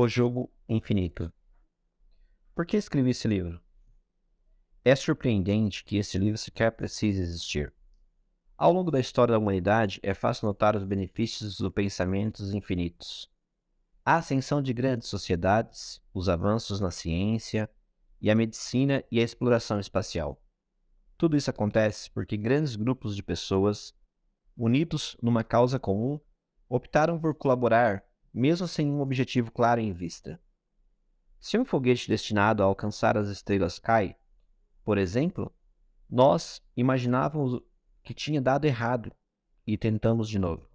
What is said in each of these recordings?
O Jogo Infinito. Por que escrevi esse livro? É surpreendente que esse livro sequer precise existir. Ao longo da história da humanidade, é fácil notar os benefícios dos pensamentos infinitos. A ascensão de grandes sociedades, os avanços na ciência e a medicina e a exploração espacial. Tudo isso acontece porque grandes grupos de pessoas, unidos numa causa comum, optaram por colaborar, mesmo sem um objetivo claro em vista. Se um foguete destinado a alcançar as estrelas cai, por exemplo, nós imaginávamos que tinha dado errado e tentamos de novo,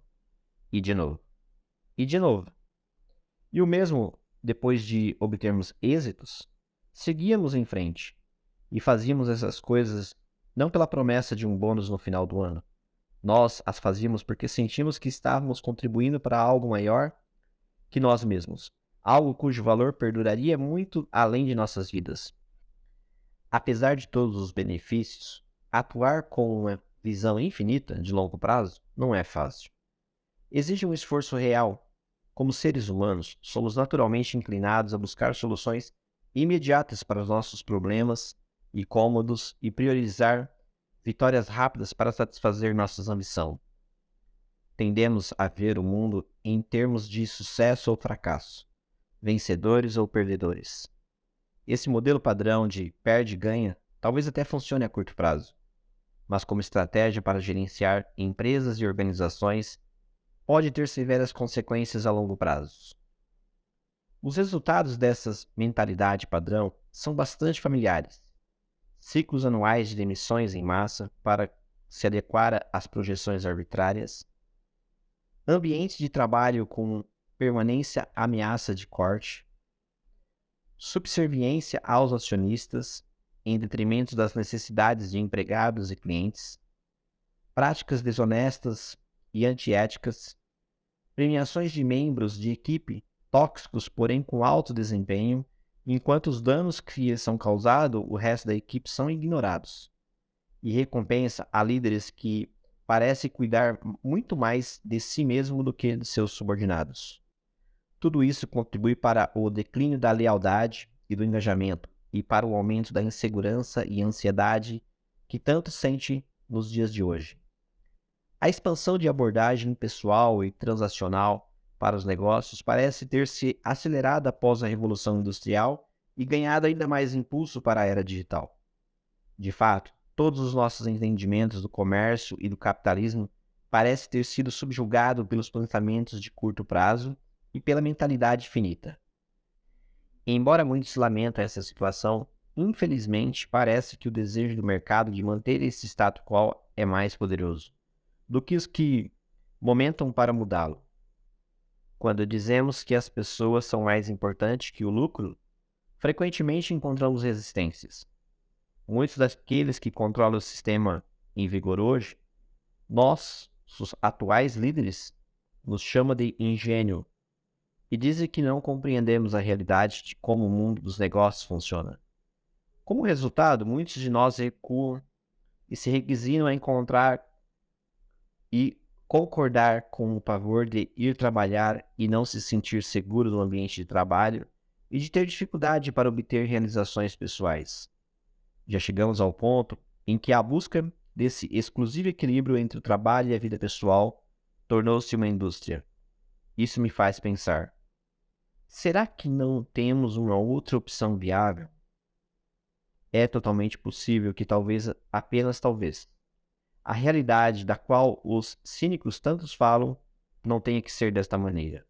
e de novo, e de novo. E o mesmo, depois de obtermos êxitos, seguíamos em frente e fazíamos essas coisas não pela promessa de um bônus no final do ano. Nós as fazíamos porque sentimos que estávamos contribuindo para algo maior que nós mesmos, algo cujo valor perduraria muito além de nossas vidas. Apesar de todos os benefícios, atuar com uma visão infinita de longo prazo não é fácil. Exige um esforço real. Como seres humanos, somos naturalmente inclinados a buscar soluções imediatas para os nossos problemas e cômodos e priorizar vitórias rápidas para satisfazer nossa ambição. Tendemos a ver o mundo em termos de sucesso ou fracasso, vencedores ou perdedores. Esse modelo padrão de perde-ganha talvez até funcione a curto prazo, mas como estratégia para gerenciar empresas e organizações, pode ter severas consequências a longo prazo. Os resultados dessa mentalidade padrão são bastante familiares. Ciclos anuais de demissões em massa para se adequar às projeções arbitrárias, ambientes de trabalho com permanência ameaça de corte, subserviência aos acionistas em detrimento das necessidades de empregados e clientes, práticas desonestas e antiéticas, premiações de membros de equipe tóxicos, porém com alto desempenho, enquanto os danos que são causados o resto da equipe são ignorados, e recompensa a líderes que parecem cuidar muito mais de si mesmo do que de seus subordinados. Tudo isso contribui para o declínio da lealdade e do engajamento e para o aumento da insegurança e ansiedade que tanto sente nos dias de hoje. A expansão de abordagem pessoal e transacional para os negócios parece ter se acelerado após a Revolução Industrial e ganhado ainda mais impulso para a era digital. De fato, todos os nossos entendimentos do comércio e do capitalismo parecem ter sido subjugados pelos pensamentos de curto prazo e pela mentalidade finita. Embora muitos lamentem essa situação, infelizmente parece que o desejo do mercado de manter esse status quo é mais poderoso do que os que momentam para mudá-lo. Quando dizemos que as pessoas são mais importantes que o lucro, frequentemente encontramos resistências. Muitos daqueles que controlam o sistema em vigor hoje, nós, os atuais líderes, nos chamam de ingênuo e dizem que não compreendemos a realidade de como o mundo dos negócios funciona. Como resultado, muitos de nós recuam e se requisitam a encontrar e concordar com o pavor de ir trabalhar e não se sentir seguro no ambiente de trabalho e de ter dificuldade para obter realizações pessoais. Já chegamos ao ponto em que a busca desse exclusivo equilíbrio entre o trabalho e a vida pessoal tornou-se uma indústria. Isso me faz pensar: será que não temos uma outra opção viável? É totalmente possível que talvez, apenas talvez, a realidade da qual os cínicos tantos falam não tenha que ser desta maneira.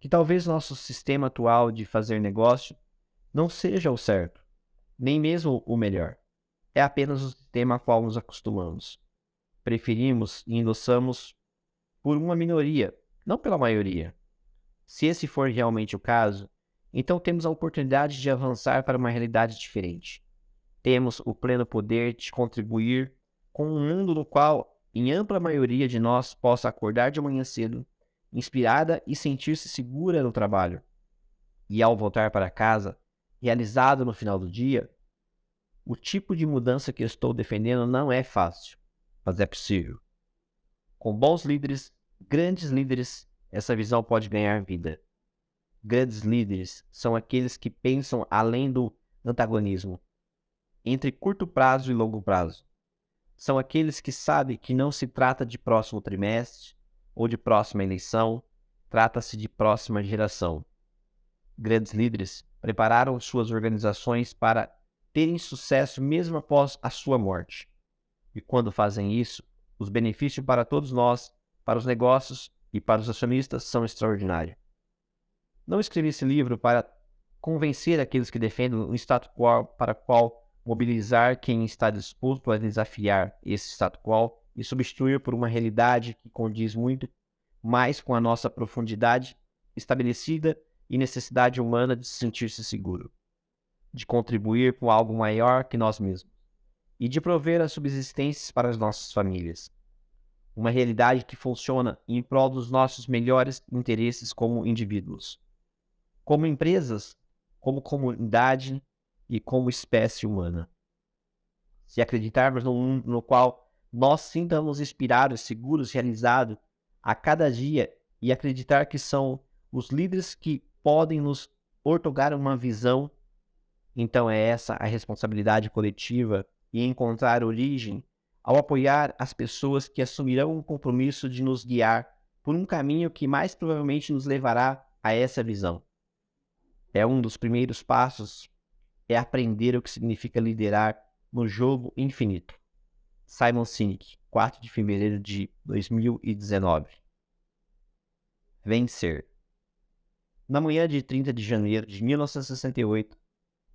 Que talvez nosso sistema atual de fazer negócio não seja o certo, nem mesmo o melhor. É apenas o sistema a qual nos acostumamos. Preferimos e endossamos por uma minoria, não pela maioria. Se esse for realmente o caso, então temos a oportunidade de avançar para uma realidade diferente. Temos o pleno poder de contribuir com um mundo no qual, em ampla maioria de nós, possa acordar de manhã cedo, inspirada e sentir-se segura no trabalho. E ao voltar para casa, realizado no final do dia, o tipo de mudança que estou defendendo não é fácil, mas é possível. Com bons líderes, grandes líderes, essa visão pode ganhar vida. Grandes líderes são aqueles que pensam além do antagonismo, entre curto prazo e longo prazo. São aqueles que sabem que não se trata de próximo trimestre ou de próxima eleição, trata-se de próxima geração. Grandes líderes prepararam suas organizações para terem sucesso mesmo após a sua morte. E quando fazem isso, os benefícios para todos nós, para os negócios e para os acionistas são extraordinários. Não escrevi esse livro para convencer aqueles que defendem um status quo para qual mobilizar quem está disposto a desafiar esse status quo e substituir por uma realidade que condiz muito mais com a nossa profundidade estabelecida e necessidade humana de se sentir-se seguro, de contribuir com algo maior que nós mesmos e de prover a subsistência para as nossas famílias. Uma realidade que funciona em prol dos nossos melhores interesses como indivíduos, como empresas, como comunidade e como espécie humana. Se acreditarmos num mundo no qual nós sintamos inspirados, seguros, realizados a cada dia e acreditar que são os líderes que podem nos outorgar uma visão, então é essa a responsabilidade coletiva e encontrar origem ao apoiar as pessoas que assumirão o compromisso de nos guiar por um caminho que mais provavelmente nos levará a essa visão. Um dos primeiros passos é aprender o que significa liderar no jogo infinito. Simon Sinek, 4 de fevereiro de 2019. Vencer. Na manhã de 30 de janeiro de 1968,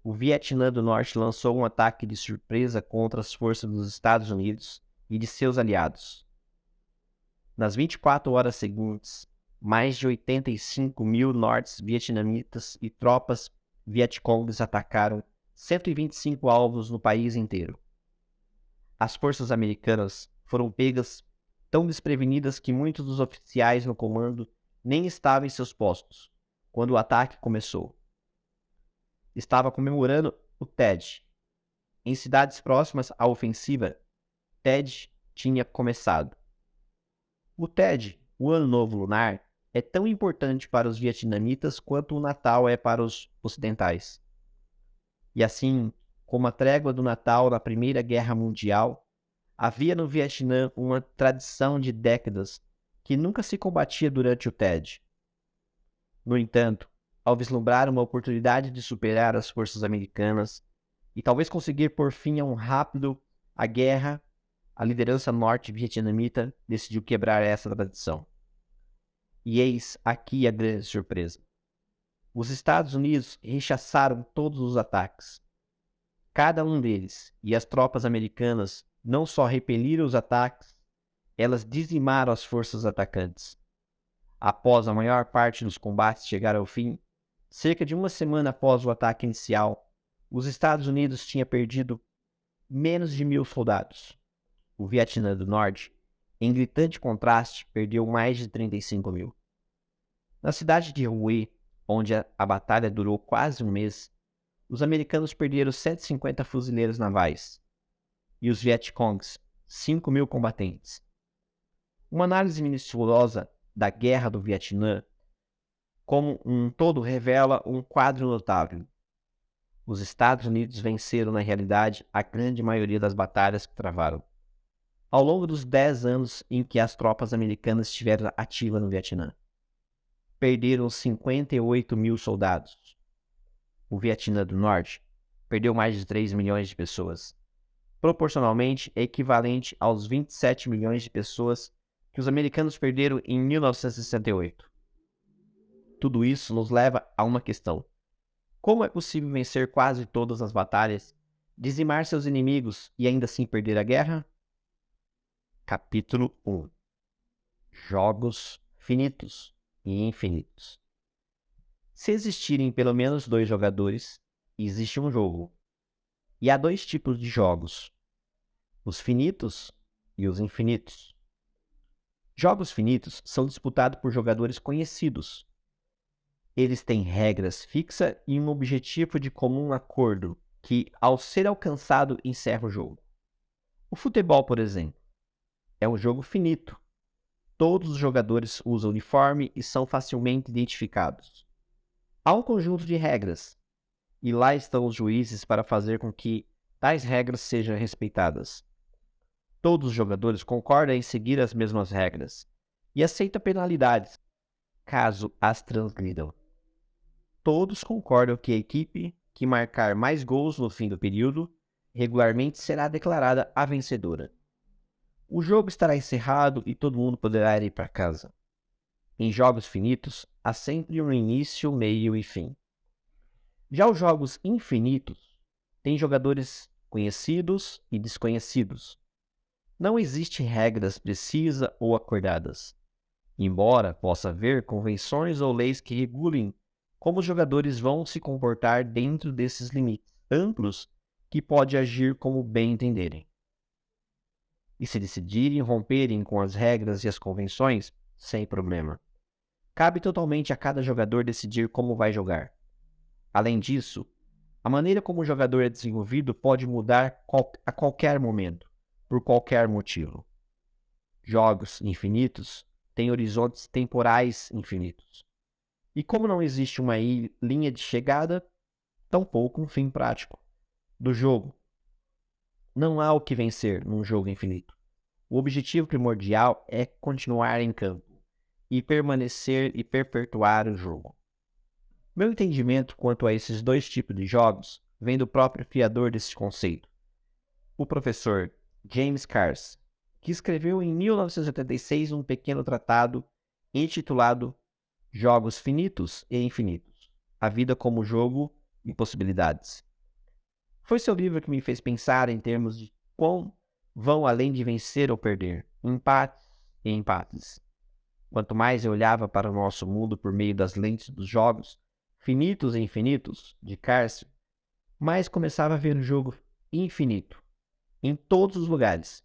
o Vietnã do Norte lançou um ataque de surpresa contra as forças dos Estados Unidos e de seus aliados. Nas 24 horas seguintes, mais de 85 mil norte-vietnamitas e tropas Vietcongs atacaram 125 alvos no país inteiro. As forças americanas foram pegas tão desprevenidas que muitos dos oficiais no comando nem estavam em seus postos quando o ataque começou. Estava comemorando o TED. Em cidades próximas à ofensiva, TED tinha começado. O TED, o Ano Novo Lunar, é tão importante para os vietnamitas quanto o Natal é para os ocidentais. E assim, como a trégua do Natal na Primeira Guerra Mundial, havia no Vietnã uma tradição de décadas que nunca se combatia durante o TED. No entanto, ao vislumbrar uma oportunidade de superar as forças americanas e talvez conseguir pôr fim a a guerra, a liderança norte-vietnamita decidiu quebrar essa tradição. E eis aqui a grande surpresa. Os Estados Unidos rechaçaram todos os ataques. Cada um deles, e as tropas americanas não só repeliram os ataques, elas dizimaram as forças atacantes. Após a maior parte dos combates chegar ao fim, cerca de uma semana após o ataque inicial, os Estados Unidos tinham perdido menos de 1.000 soldados. O Vietnã do Norte, em gritante contraste, perdeu mais de 35 mil. Na cidade de Hue, onde a batalha durou quase um mês, os americanos perderam 150 fuzileiros navais e os Vietcongs, 5 mil combatentes. Uma análise minuciosa da Guerra do Vietnã como um todo revela um quadro notável. Os Estados Unidos venceram na realidade a grande maioria das batalhas que travaram. Ao longo dos 10 anos em que as tropas americanas estiveram ativas no Vietnã, perderam 58 mil soldados. O Vietnã do Norte perdeu mais de 3 milhões de pessoas. Proporcionalmente, é equivalente aos 27 milhões de pessoas que os americanos perderam em 1968. Tudo isso nos leva a uma questão. Como é possível vencer quase todas as batalhas, dizimar seus inimigos e ainda assim perder a guerra? Capítulo 1. Jogos finitos e infinitos. Se existirem pelo menos 2 jogadores, existe um jogo. E há 2 tipos de jogos: os finitos e os infinitos. Jogos finitos são disputados por jogadores conhecidos. Eles têm regras fixas e um objetivo de comum acordo, que, ao ser alcançado, encerra o jogo. O futebol, por exemplo, é um jogo finito. Todos os jogadores usam uniforme e são facilmente identificados. Há um conjunto de regras, e lá estão os juízes para fazer com que tais regras sejam respeitadas. Todos os jogadores concordam em seguir as mesmas regras e aceitam penalidades caso as transgridam. Todos concordam que a equipe que marcar mais gols no fim do período regularmente será declarada a vencedora. O jogo estará encerrado e todo mundo poderá ir para casa. Em jogos finitos, há sempre um início, meio e fim. Já os jogos infinitos têm jogadores conhecidos e desconhecidos. Não existem regras precisas ou acordadas, embora possa haver convenções ou leis que regulem como os jogadores vão se comportar dentro desses limites amplos que pode agir como bem entenderem. E se decidirem romperem com as regras e as convenções, sem problema. Cabe totalmente a cada jogador decidir como vai jogar. Além disso, a maneira como o jogador é desenvolvido pode mudar a qualquer momento, por qualquer motivo. Jogos infinitos têm horizontes temporais infinitos. E como não existe uma linha de chegada, tampouco um fim prático do jogo. Não há o que vencer num jogo infinito. O objetivo primordial é continuar em campo e permanecer e perpetuar o jogo. Meu entendimento quanto a esses dois tipos de jogos vem do próprio criador desse conceito, o professor James Carse, que escreveu em 1986 um pequeno tratado intitulado Jogos Finitos e Infinitos, a vida como jogo e possibilidades. Foi seu livro que me fez pensar em termos de quão vão além de vencer ou perder, empates e empates. Quanto mais eu olhava para o nosso mundo por meio das lentes dos jogos finitos e infinitos de Carse, mais começava a ver o jogo infinito, em todos os lugares.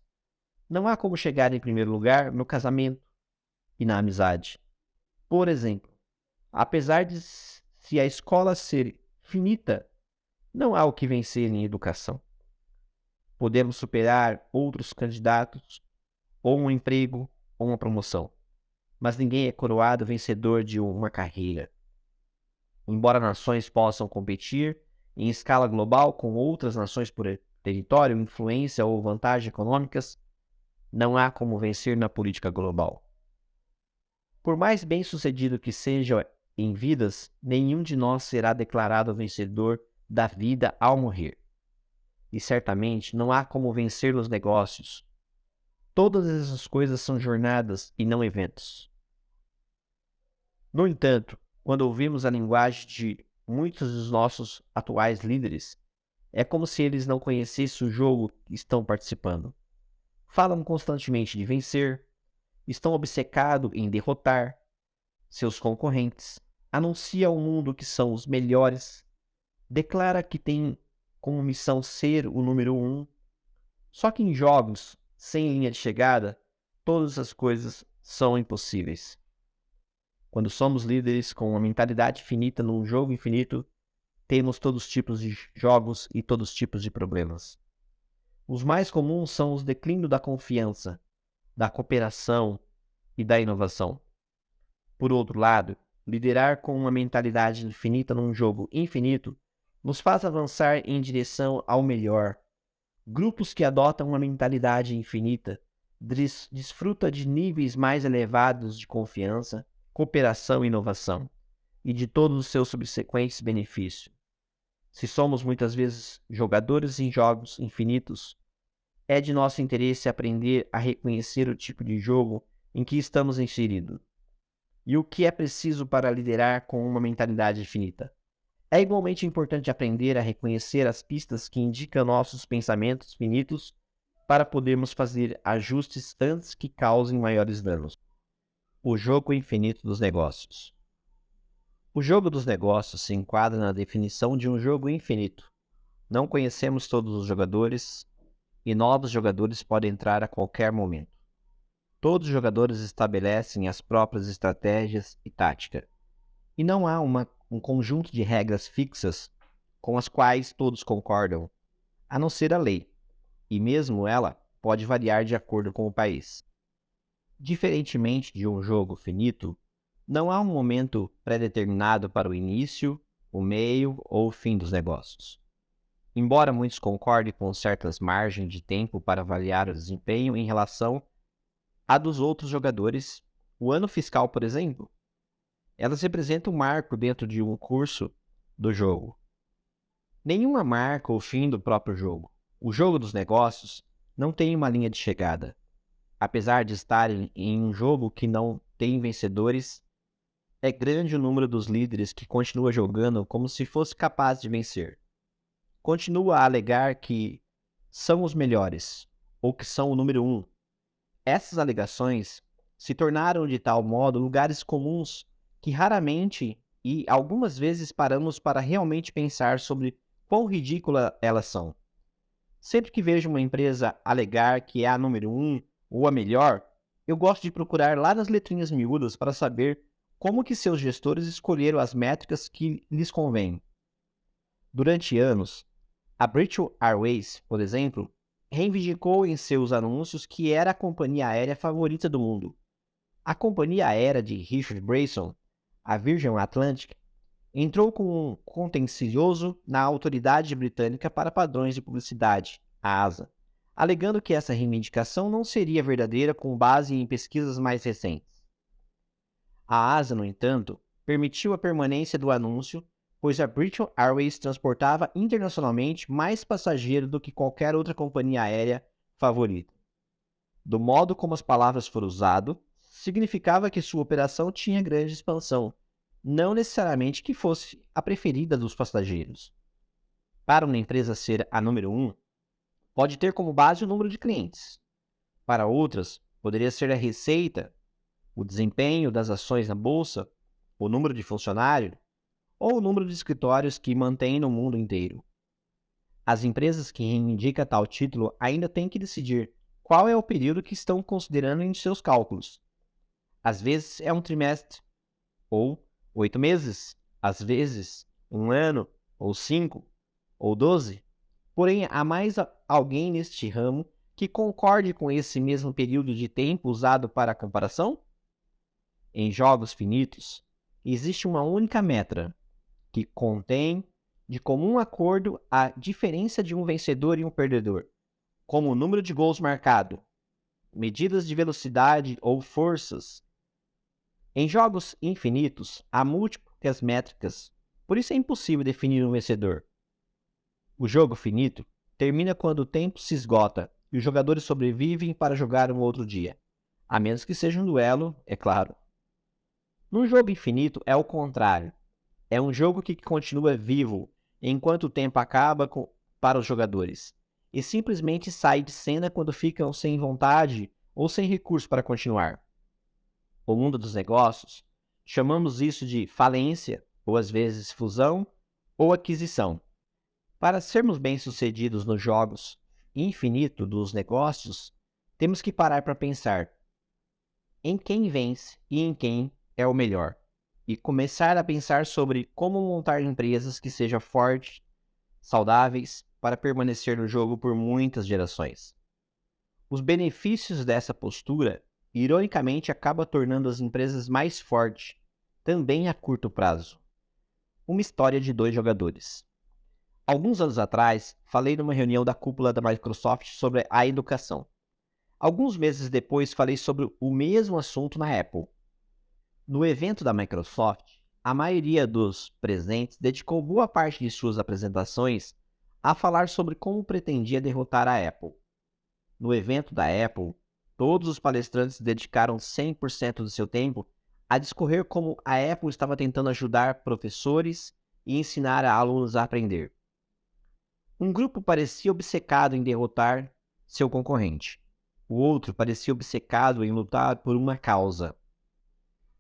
Não há como chegar em primeiro lugar no casamento e na amizade. Por exemplo, apesar de se a escola ser finita, não há o que vencer em educação. Podemos superar outros candidatos, ou um emprego, ou uma promoção, mas ninguém é coroado vencedor de uma carreira. Embora nações possam competir em escala global com outras nações por território, influência ou vantagens econômicas, não há como vencer na política global. Por mais bem-sucedido que seja em vidas, nenhum de nós será declarado vencedor da vida ao morrer. E certamente não há como vencer nos negócios. Todas essas coisas são jornadas e não eventos. No entanto, quando ouvimos a linguagem de muitos dos nossos atuais líderes, é como se eles não conhecessem o jogo que estão participando. Falam constantemente de vencer, estão obcecados em derrotar seus concorrentes, anuncia ao mundo que são os melhores, declara que tem como missão ser o número 1. Só que em jogos sem linha de chegada, todas as coisas são impossíveis. Quando somos líderes com uma mentalidade finita num jogo infinito, temos todos os tipos de jogos e todos os tipos de problemas. Os mais comuns são os declínios da confiança, da cooperação e da inovação. Por outro lado, liderar com uma mentalidade infinita num jogo infinito nos faz avançar em direção ao melhor. Grupos que adotam uma mentalidade infinita desfrutam de níveis mais elevados de confiança, cooperação e inovação, e de todos os seus subsequentes benefícios. Se somos muitas vezes jogadores em jogos infinitos, é de nosso interesse aprender a reconhecer o tipo de jogo em que estamos inseridos e o que é preciso para liderar com uma mentalidade infinita. É igualmente importante aprender a reconhecer as pistas que indicam nossos pensamentos finitos para podermos fazer ajustes antes que causem maiores danos. O jogo infinito dos negócios. O jogo dos negócios se enquadra na definição de um jogo infinito. Não conhecemos todos os jogadores e novos jogadores podem entrar a qualquer momento. Todos os jogadores estabelecem as próprias estratégias e tática, e não há um conjunto de regras fixas com as quais todos concordam, a não ser a lei, e mesmo ela pode variar de acordo com o país. Diferentemente de um jogo finito, Não há um momento pré-determinado para o início, o meio ou o fim dos negócios. Embora muitos concordem com certas margens de tempo para avaliar o desempenho em relação a dos outros jogadores, o ano fiscal, por exemplo, elas representam um marco dentro de um curso do jogo. Nenhuma marca o fim do próprio jogo. O jogo dos negócios não tem uma linha de chegada. Apesar de estarem em um jogo que não tem vencedores, é grande o número dos líderes que continua jogando como se fosse capaz de vencer. Continua a alegar que são os melhores, ou que são o número um. Essas alegações se tornaram de tal modo lugares comuns que raramente e algumas vezes paramos para realmente pensar sobre quão ridícula elas são. Sempre que vejo uma empresa alegar que é a número um ou a melhor, eu gosto de procurar lá nas letrinhas miúdas para saber como que seus gestores escolheram as métricas que lhes convêm. Durante anos, a British Airways, por exemplo, reivindicou em seus anúncios que era a companhia aérea favorita do mundo. A companhia aérea de Richard Branson, a Virgin Atlantic, entrou com um contencioso na autoridade britânica para padrões de publicidade, a ASA, alegando que essa reivindicação não seria verdadeira com base em pesquisas mais recentes. A ASA, no entanto, permitiu a permanência do anúncio, pois a British Airways transportava internacionalmente mais passageiros do que qualquer outra companhia aérea favorita. Do modo como as palavras foram usadas, significava que sua operação tinha grande expansão, não necessariamente que fosse a preferida dos passageiros. Para uma empresa ser a número um, pode ter como base o número de clientes. Para outras, poderia ser a receita, o desempenho das ações na bolsa, o número de funcionários ou o número de escritórios que mantém no mundo inteiro. As empresas que reivindicam tal título ainda têm que decidir qual é o período que estão considerando em seus cálculos. Às vezes é um trimestre, ou 8 meses, às vezes 1 ano, ou 5, ou 12. Porém, há mais alguém neste ramo que concorde com esse mesmo período de tempo usado para a comparação? Em jogos finitos, existe uma única meta, que contém de comum acordo a diferença de um vencedor e um perdedor, como o número de gols marcado, medidas de velocidade ou forças. Em jogos infinitos, há múltiplas métricas, por isso é impossível definir um vencedor. O jogo finito termina quando o tempo se esgota e os jogadores sobrevivem para jogar um outro dia, a menos que seja um duelo, é claro. No jogo infinito é o contrário. É um jogo que continua vivo enquanto o tempo acaba para os jogadores e simplesmente sai de cena quando ficam sem vontade ou sem recurso para continuar. O mundo dos negócios, chamamos isso de falência, ou às vezes fusão ou aquisição. Para sermos bem-sucedidos nos jogos infinito dos negócios, temos que parar para pensar em quem vence e em quem é o melhor, e começar a pensar sobre como montar empresas que sejam fortes, saudáveis, para permanecer no jogo por muitas gerações. Os benefícios dessa postura, ironicamente, acabam tornando as empresas mais fortes, também a curto prazo. Uma história de 2 jogadores. Alguns anos atrás, falei numa reunião da cúpula da Microsoft sobre a educação. Alguns meses depois, falei sobre o mesmo assunto na Apple. No evento da Microsoft, a maioria dos presentes dedicou boa parte de suas apresentações a falar sobre como pretendia derrotar a Apple. No evento da Apple, todos os palestrantes dedicaram 100% do seu tempo a discorrer como a Apple estava tentando ajudar professores e ensinar a alunos a aprender. Um grupo parecia obcecado em derrotar seu concorrente. O outro parecia obcecado em lutar por uma causa.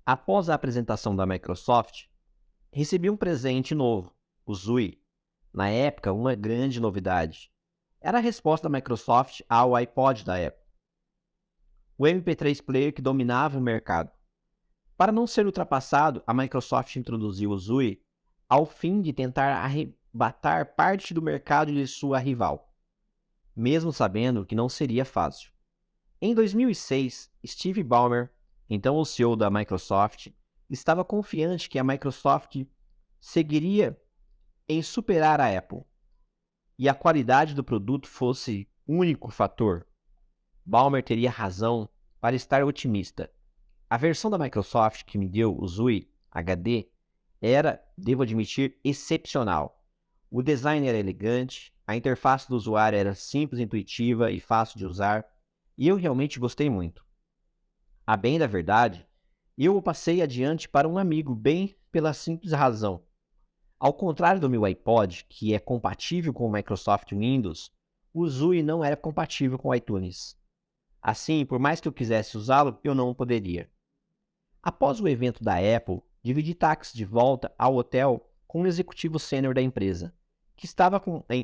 Após a apresentação da Microsoft, recebi um presente novo, o Zui. Na época, uma grande novidade. Era a resposta da Microsoft ao iPod da Apple. O MP3 Player que dominava o mercado. Para não ser ultrapassado, a Microsoft introduziu o Zui ao fim de tentar arrebatar parte do mercado de sua rival, mesmo sabendo que não seria fácil. Em 2006, Steve Ballmer, então o CEO da Microsoft, estava confiante que a Microsoft seguiria em superar a Apple e a qualidade do produto fosse o único fator. Ballmer teria razão para estar otimista. A versão da Microsoft que me deu, o Zui HD, era, devo admitir, excepcional. O design era elegante, a interface do usuário era simples, intuitiva e fácil de usar, e eu realmente gostei muito. A bem da verdade, eu o passei adiante para um amigo bem pela simples razão. Ao contrário do meu iPod, que é compatível com o Microsoft Windows, o Zui não era compatível com o iTunes. Assim, por mais que eu quisesse usá-lo, eu não poderia. Após o evento da Apple, dividi táxi de volta ao hotel com um executivo sênior da empresa, que estava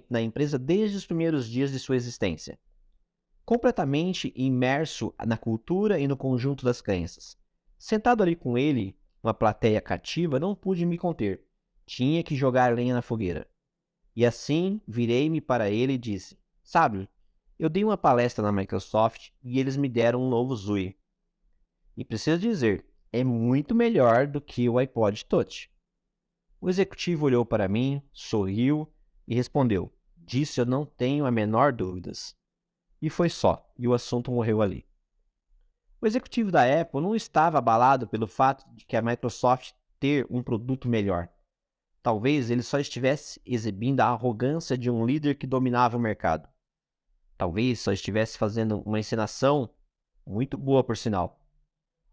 na empresa desde os primeiros dias de sua existência. Completamente imerso na cultura e no conjunto das crenças. Sentado ali com ele, uma plateia cativa, não pude me conter. Tinha que jogar lenha na fogueira. E assim, virei-me para ele e disse: Sabe, eu dei uma palestra na Microsoft e eles me deram um novo Zui. E preciso dizer, é muito melhor do que o iPod Touch. O executivo olhou para mim, sorriu e respondeu: Disso eu não tenho a menor dúvidas. E foi só, e o assunto morreu ali. O executivo da Apple não estava abalado pelo fato de que a Microsoft ter um produto melhor. Talvez ele só estivesse exibindo a arrogância de um líder que dominava o mercado. Talvez só estivesse fazendo uma encenação muito boa, por sinal.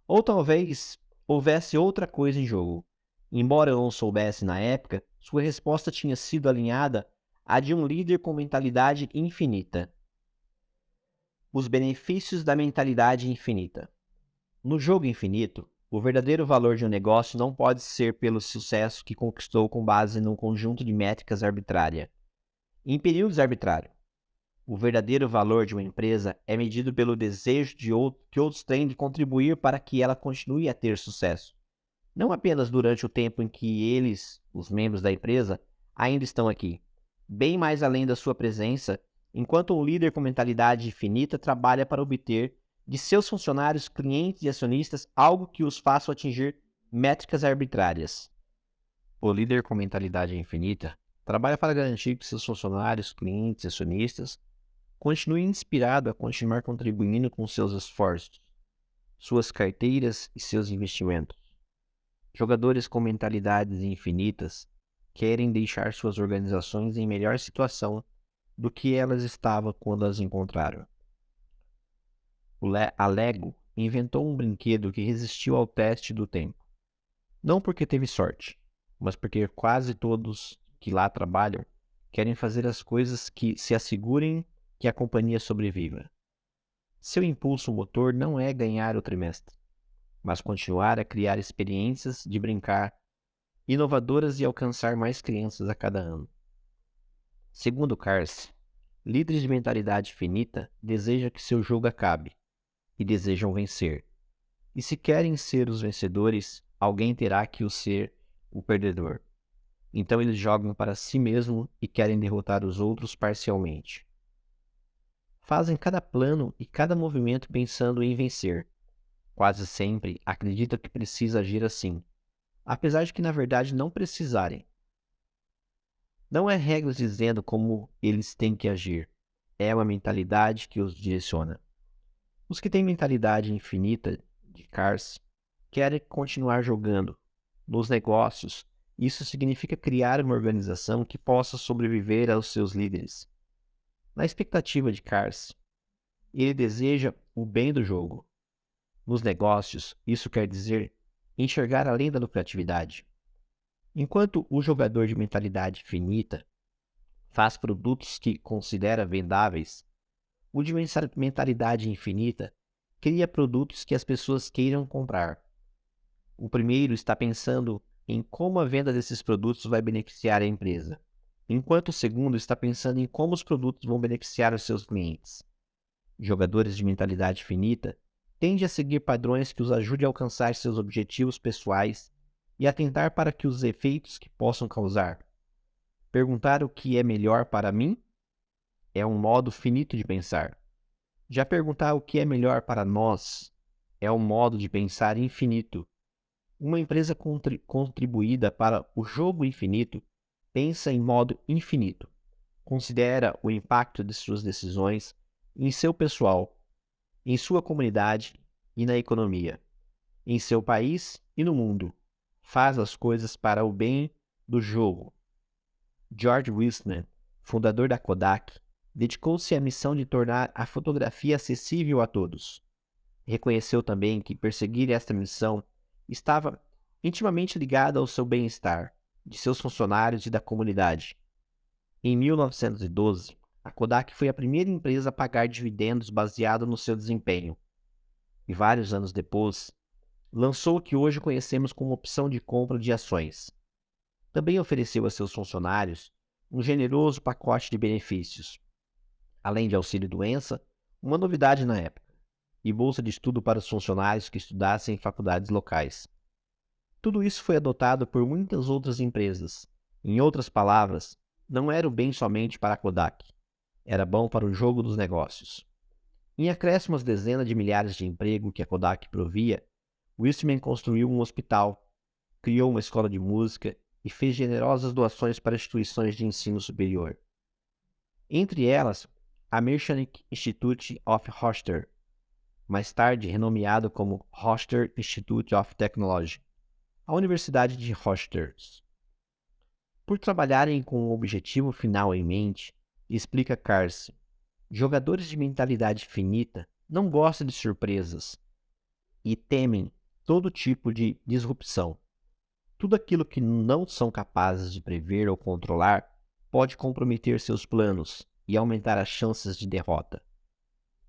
Ou talvez houvesse outra coisa em jogo. Embora eu não soubesse na época, sua resposta tinha sido alinhada à de um líder com mentalidade infinita. Os benefícios da mentalidade infinita. No jogo infinito, o verdadeiro valor de um negócio não pode ser pelo sucesso que conquistou com base num conjunto de métricas arbitrária. Em períodos arbitrários, o verdadeiro valor de uma empresa é medido pelo desejo que outros têm de contribuir para que ela continue a ter sucesso. Não apenas durante o tempo em que eles, os membros da empresa, ainda estão aqui. Bem mais além da sua presença, enquanto um líder com mentalidade infinita trabalha para obter de seus funcionários, clientes e acionistas algo que os faça atingir métricas arbitrárias. O líder com mentalidade infinita trabalha para garantir que seus funcionários, clientes e acionistas continue inspirado a continuar contribuindo com seus esforços, suas carteiras e seus investimentos. Jogadores com mentalidades infinitas querem deixar suas organizações em melhor situação do que elas estavam quando as encontraram. A Lego inventou um brinquedo que resistiu ao teste do tempo. Não porque teve sorte, mas porque quase todos que lá trabalham querem fazer as coisas que se assegurem que a companhia sobreviva. Seu impulso motor não é ganhar o trimestre, mas continuar a criar experiências de brincar inovadoras e alcançar mais crianças a cada ano. Segundo Cars, líderes de mentalidade finita desejam que seu jogo acabe e desejam vencer. E se querem ser os vencedores, alguém terá que ser o perdedor. Então eles jogam para si mesmo e querem derrotar os outros parcialmente. Fazem cada plano e cada movimento pensando em vencer. Quase sempre acreditam que precisa agir assim, apesar de que na verdade não precisarem. Não é regras dizendo como eles têm que agir, é uma mentalidade que os direciona. Os que têm mentalidade infinita de Cars querem continuar jogando. Nos negócios, isso significa criar uma organização que possa sobreviver aos seus líderes. Na expectativa de Cars, ele deseja o bem do jogo. Nos negócios, isso quer dizer enxergar além da lucratividade. Enquanto o jogador de mentalidade finita faz produtos que considera vendáveis, o de mentalidade infinita cria produtos que as pessoas queiram comprar. O primeiro está pensando em como a venda desses produtos vai beneficiar a empresa, enquanto o segundo está pensando em como os produtos vão beneficiar os seus clientes. Jogadores de mentalidade finita tendem a seguir padrões que os ajudem a alcançar seus objetivos pessoais e atentar para que os efeitos que possam causar. Perguntar o que é melhor para mim é um modo finito de pensar. Já perguntar o que é melhor para nós é um modo de pensar infinito. Uma empresa contribuída para o jogo infinito pensa em modo infinito, considera o impacto de suas decisões em seu pessoal, em sua comunidade e na economia, em seu país e no mundo. Faz as coisas para o bem do jogo. George Wilson, fundador da Kodak, dedicou-se à missão de tornar a fotografia acessível a todos. Reconheceu também que perseguir esta missão estava intimamente ligada ao seu bem-estar, de seus funcionários e da comunidade. Em 1912, a Kodak foi a primeira empresa a pagar dividendos baseado no seu desempenho. E vários anos depois, lançou o que hoje conhecemos como opção de compra de ações. Também ofereceu a seus funcionários um generoso pacote de benefícios, além de auxílio-doença, uma novidade na época, e bolsa de estudo para os funcionários que estudassem em faculdades locais. Tudo isso foi adotado por muitas outras empresas. Em outras palavras, não era o bem somente para a Kodak, era bom para o jogo dos negócios. Em acréscimo às dezenas de milhares de empregos que a Kodak provia, Wilson construiu um hospital, criou uma escola de música e fez generosas doações para instituições de ensino superior. Entre elas, a Mechanic Institute of Rochester, mais tarde renomeado como Rochester Institute of Technology, a Universidade de Rochester. Por trabalharem com o objetivo final em mente, explica Carse, jogadores de mentalidade finita não gostam de surpresas e temem todo tipo de disrupção. Tudo aquilo que não são capazes de prever ou controlar pode comprometer seus planos e aumentar as chances de derrota.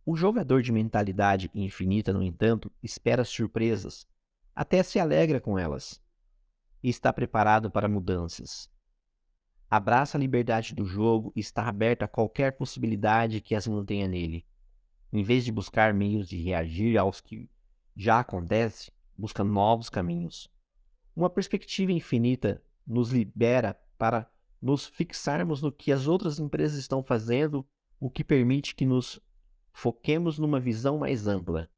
O jogador de mentalidade infinita, no entanto, espera surpresas, até se alegra com elas, e está preparado para mudanças. Abraça a liberdade do jogo e está aberto a qualquer possibilidade que as mantenha nele. Em vez de buscar meios de reagir aos que já acontecem, busca novos caminhos. Uma perspectiva infinita nos libera para nos fixarmos no que as outras empresas estão fazendo, o que permite que nos foquemos numa visão mais ampla.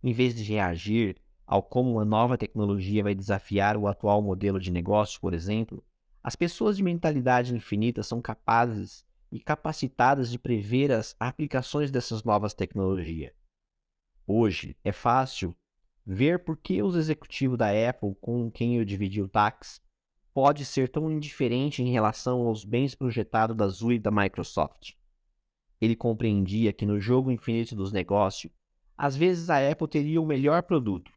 Em vez de reagir ao como uma nova tecnologia vai desafiar o atual modelo de negócio, por exemplo, as pessoas de mentalidade infinita são capazes e capacitadas de prever as aplicações dessas novas tecnologias. Hoje é fácil ver por que os executivos da Apple, com quem eu dividi o táxi, pode ser tão indiferente em relação aos bens projetados da Azul e da Microsoft. Ele compreendia que no jogo infinito dos negócios, às vezes a Apple teria o melhor produto,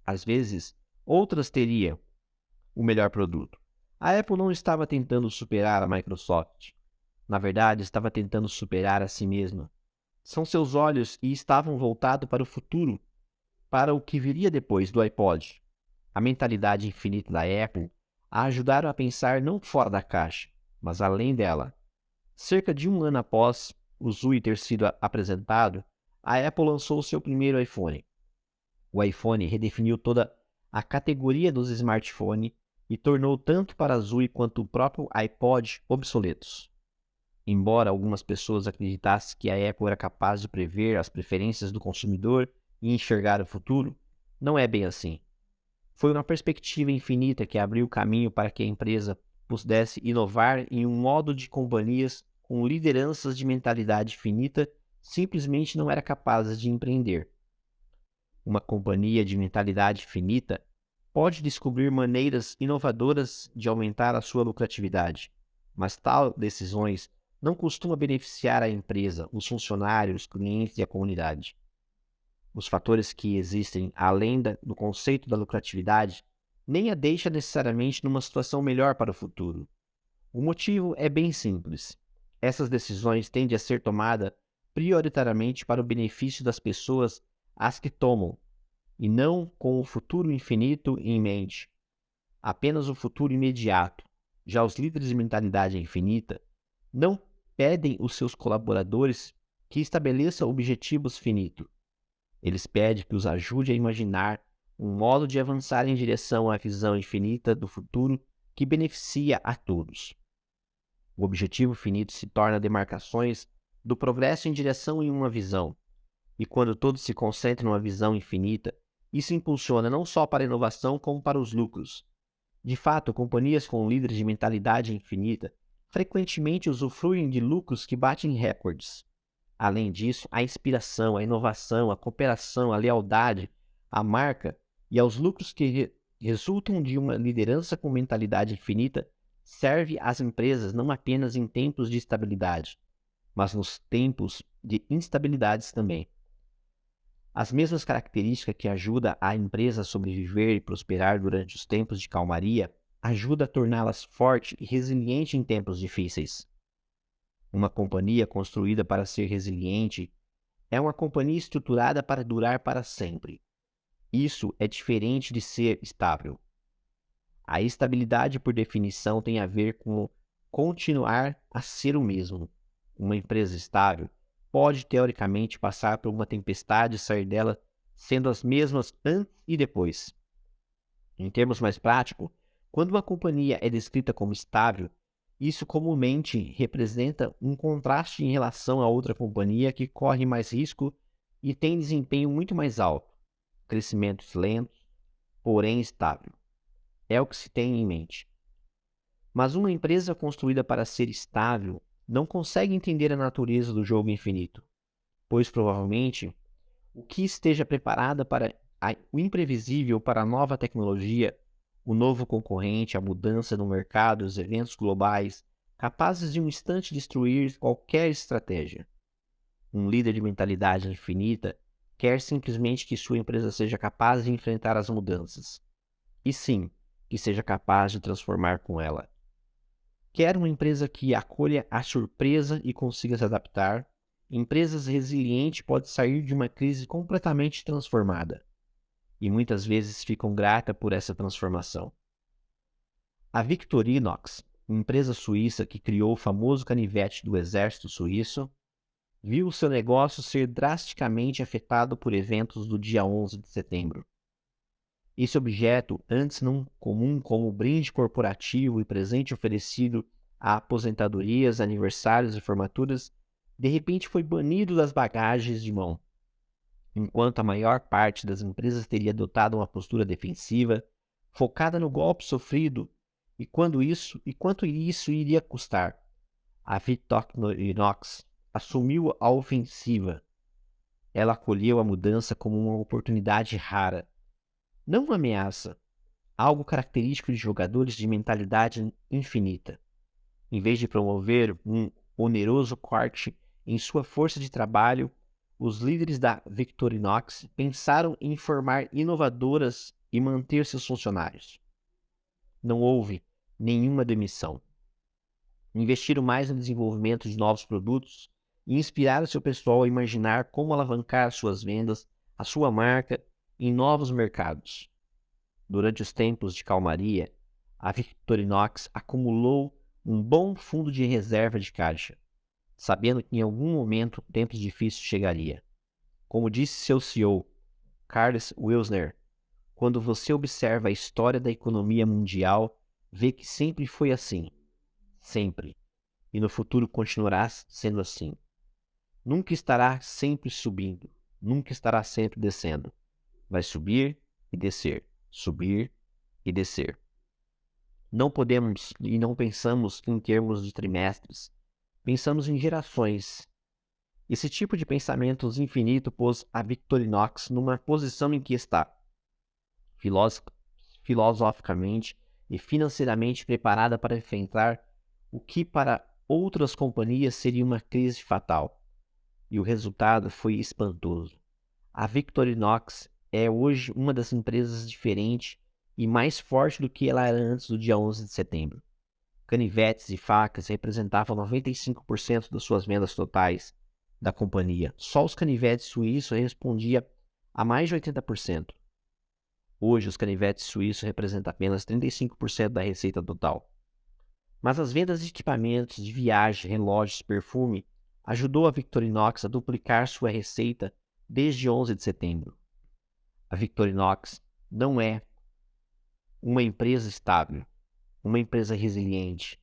às vezes outras teriam o melhor produto. A Apple não estava tentando superar a Microsoft. Na verdade, estava tentando superar a si mesma. São seus olhos e estavam voltados para o futuro, para o que viria depois do iPod. A mentalidade infinita da Apple a ajudaram a pensar não fora da caixa, mas além dela. Cerca de um ano após o Zui ter sido apresentado, a Apple lançou seu primeiro iPhone. O iPhone redefiniu toda a categoria dos smartphones e tornou tanto para a Zui quanto o próprio iPod obsoletos. Embora algumas pessoas acreditassem que a Apple era capaz de prever as preferências do consumidor e enxergar o futuro, não é bem assim. Foi uma perspectiva infinita que abriu o caminho para que a empresa pudesse inovar em um modo de companhias com lideranças de mentalidade finita simplesmente não era capazes de empreender. Uma companhia de mentalidade finita pode descobrir maneiras inovadoras de aumentar a sua lucratividade, mas tais decisões não costumam beneficiar a empresa, os funcionários, os clientes e a comunidade. Os fatores que existem além do conceito da lucratividade nem a deixa necessariamente numa situação melhor para o futuro. O motivo é bem simples. Essas decisões tendem a ser tomadas prioritariamente para o benefício das pessoas as que tomam, e não com o futuro infinito em mente, apenas o futuro imediato. Já os líderes de mentalidade infinita não pedem os seus colaboradores que estabeleçam objetivos finitos. Eles pedem que os ajude a imaginar um modo de avançar em direção à visão infinita do futuro que beneficia a todos. O objetivo finito se torna demarcações do progresso em direção em uma visão, e quando todos se concentram numa visão infinita, Isso impulsiona não só para a inovação, como para os lucros. De fato, companhias com líderes de mentalidade infinita frequentemente usufruem de lucros que batem recordes. Além disso, a inspiração, a inovação, a cooperação, a lealdade, a marca e aos lucros que resultam de uma liderança com mentalidade infinita serve às empresas não apenas em tempos de estabilidade, mas nos tempos de instabilidades também. As mesmas características que ajudam a empresa a sobreviver e prosperar durante os tempos de calmaria ajudam a torná-las forte e resiliente em tempos difíceis. Uma companhia construída para ser resiliente é uma companhia estruturada para durar para sempre. Isso é diferente de ser estável. A estabilidade, por definição, tem a ver com continuar a ser o mesmo. Uma empresa estável pode, teoricamente, passar por uma tempestade e sair dela sendo as mesmas antes e depois. Em termos mais práticos, quando uma companhia é descrita como estável, isso comumente representa um contraste em relação a outra companhia que corre mais risco e tem desempenho muito mais alto, crescimentos lentos, porém estável. É o que se tem em mente. Mas uma empresa construída para ser estável não consegue entender a natureza do jogo infinito, pois provavelmente o que esteja preparada para o imprevisível, para a nova tecnologia, o novo concorrente, a mudança no mercado, os eventos globais, capazes de um instante destruir qualquer estratégia. Um líder de mentalidade infinita quer simplesmente que sua empresa seja capaz de enfrentar as mudanças. E sim, que seja capaz de transformar com ela. Quer uma empresa que acolha a surpresa e consiga se adaptar. Empresas resilientes podem sair de uma crise completamente transformada. E muitas vezes ficam gratas por essa transformação. A Victorinox, empresa suíça que criou o famoso canivete do exército suíço, viu seu negócio ser drasticamente afetado por eventos do dia 11 de setembro. Esse objeto, antes não comum como brinde corporativo e presente oferecido a aposentadorias, aniversários e formaturas, de repente foi banido das bagagens de mão. Enquanto a maior parte das empresas teria adotado uma postura defensiva, focada no golpe sofrido e quanto isso iria custar. A Victorinox assumiu a ofensiva. Ela acolheu a mudança como uma oportunidade rara, não uma ameaça, algo característico de jogadores de mentalidade infinita. Em vez de promover um oneroso corte em sua força de trabalho, os líderes da Victorinox pensaram em formar inovadoras e manter seus funcionários. Não houve nenhuma demissão. Investiram mais no desenvolvimento de novos produtos e inspiraram seu pessoal a imaginar como alavancar suas vendas, a sua marca em novos mercados. Durante os tempos de calmaria, a Victorinox acumulou um bom fundo de reserva de caixa, sabendo que em algum momento tempos difíceis chegaria. Como disse seu CEO, Carlos Wilsner, quando você observa a história da economia mundial, vê que sempre foi assim. Sempre. E no futuro continuará sendo assim. Nunca estará sempre subindo, nunca estará sempre descendo. Vai subir e descer, subir e descer. Não podemos e não pensamos em termos de trimestres, pensamos em gerações. Esse tipo de pensamentos infinito pôs a Victorinox numa posição em que está, filosoficamente e financeiramente preparada para enfrentar o que para outras companhias seria uma crise fatal. E o resultado foi espantoso. A Victorinox é hoje uma das empresas diferentes e mais forte do que ela era antes do dia 11 de setembro. Canivetes e facas representavam 95% das suas vendas totais da companhia. Só os canivetes suíços respondiam a mais de 80%. Hoje, os canivetes suíços representam apenas 35% da receita total. Mas as vendas de equipamentos de viagem, relógios, perfume ajudou a Victorinox a duplicar sua receita desde 11 de setembro. A Victorinox não é uma empresa estável, uma empresa resiliente.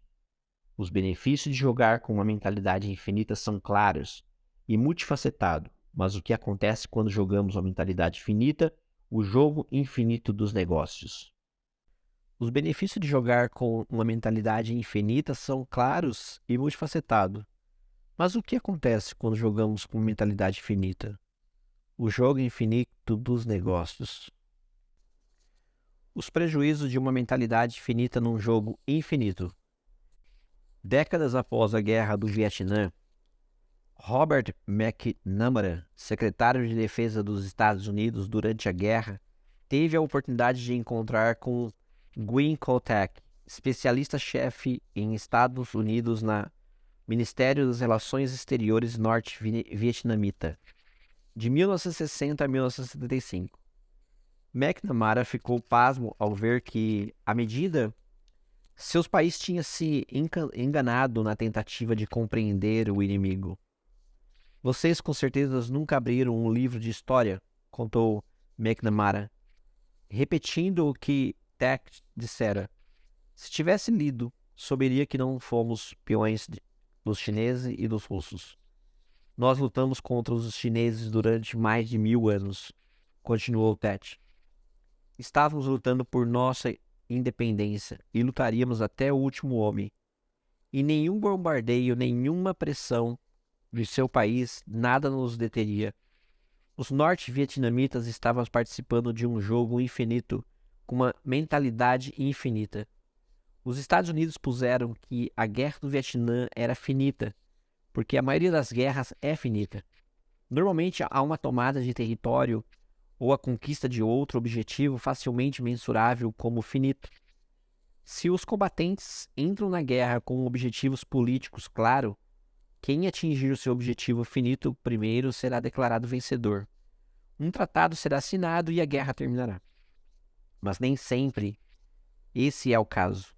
Os benefícios de jogar com uma mentalidade infinita são claros e multifacetados, mas o que acontece quando jogamos uma mentalidade finita O jogo infinito dos negócios. Os benefícios de jogar com uma mentalidade infinita são claros e multifacetados. Mas o que acontece quando jogamos com mentalidade infinita? O jogo infinito dos negócios. Os prejuízos de uma mentalidade infinita num jogo infinito. Décadas após a Guerra do Vietnã, Robert McNamara, secretário de Defesa dos Estados Unidos durante a guerra, teve a oportunidade de encontrar com Nguyen Co Thach, especialista-chefe em Estados Unidos na Ministério das Relações Exteriores norte-vietnamita, de 1960 a 1975. McNamara ficou pasmo ao ver que, à medida seus países tinham se enganado na tentativa de compreender o inimigo. Vocês com certeza nunca abriram um livro de história, contou McNamara, repetindo o que Thach dissera. Se tivesse lido, saberia que não fomos peões dos chineses e dos russos. Nós lutamos contra os chineses durante mais de 1000 anos, continuou Thach. Estávamos lutando por nossa independência e lutaríamos até o último homem. E nenhum bombardeio, nenhuma pressão de seu país, nada nos deteria. Os norte-vietnamitas estavam participando de um jogo infinito com uma mentalidade infinita. Os Estados Unidos puseram que a guerra do Vietnã era finita, porque a maioria das guerras é finita. Normalmente há uma tomada de território ou a conquista de outro objetivo facilmente mensurável como finito. Se os combatentes entram na guerra com objetivos políticos claros, quem atingir o seu objetivo finito primeiro será declarado vencedor. Um tratado será assinado e a guerra terminará. Mas nem sempre esse é o caso.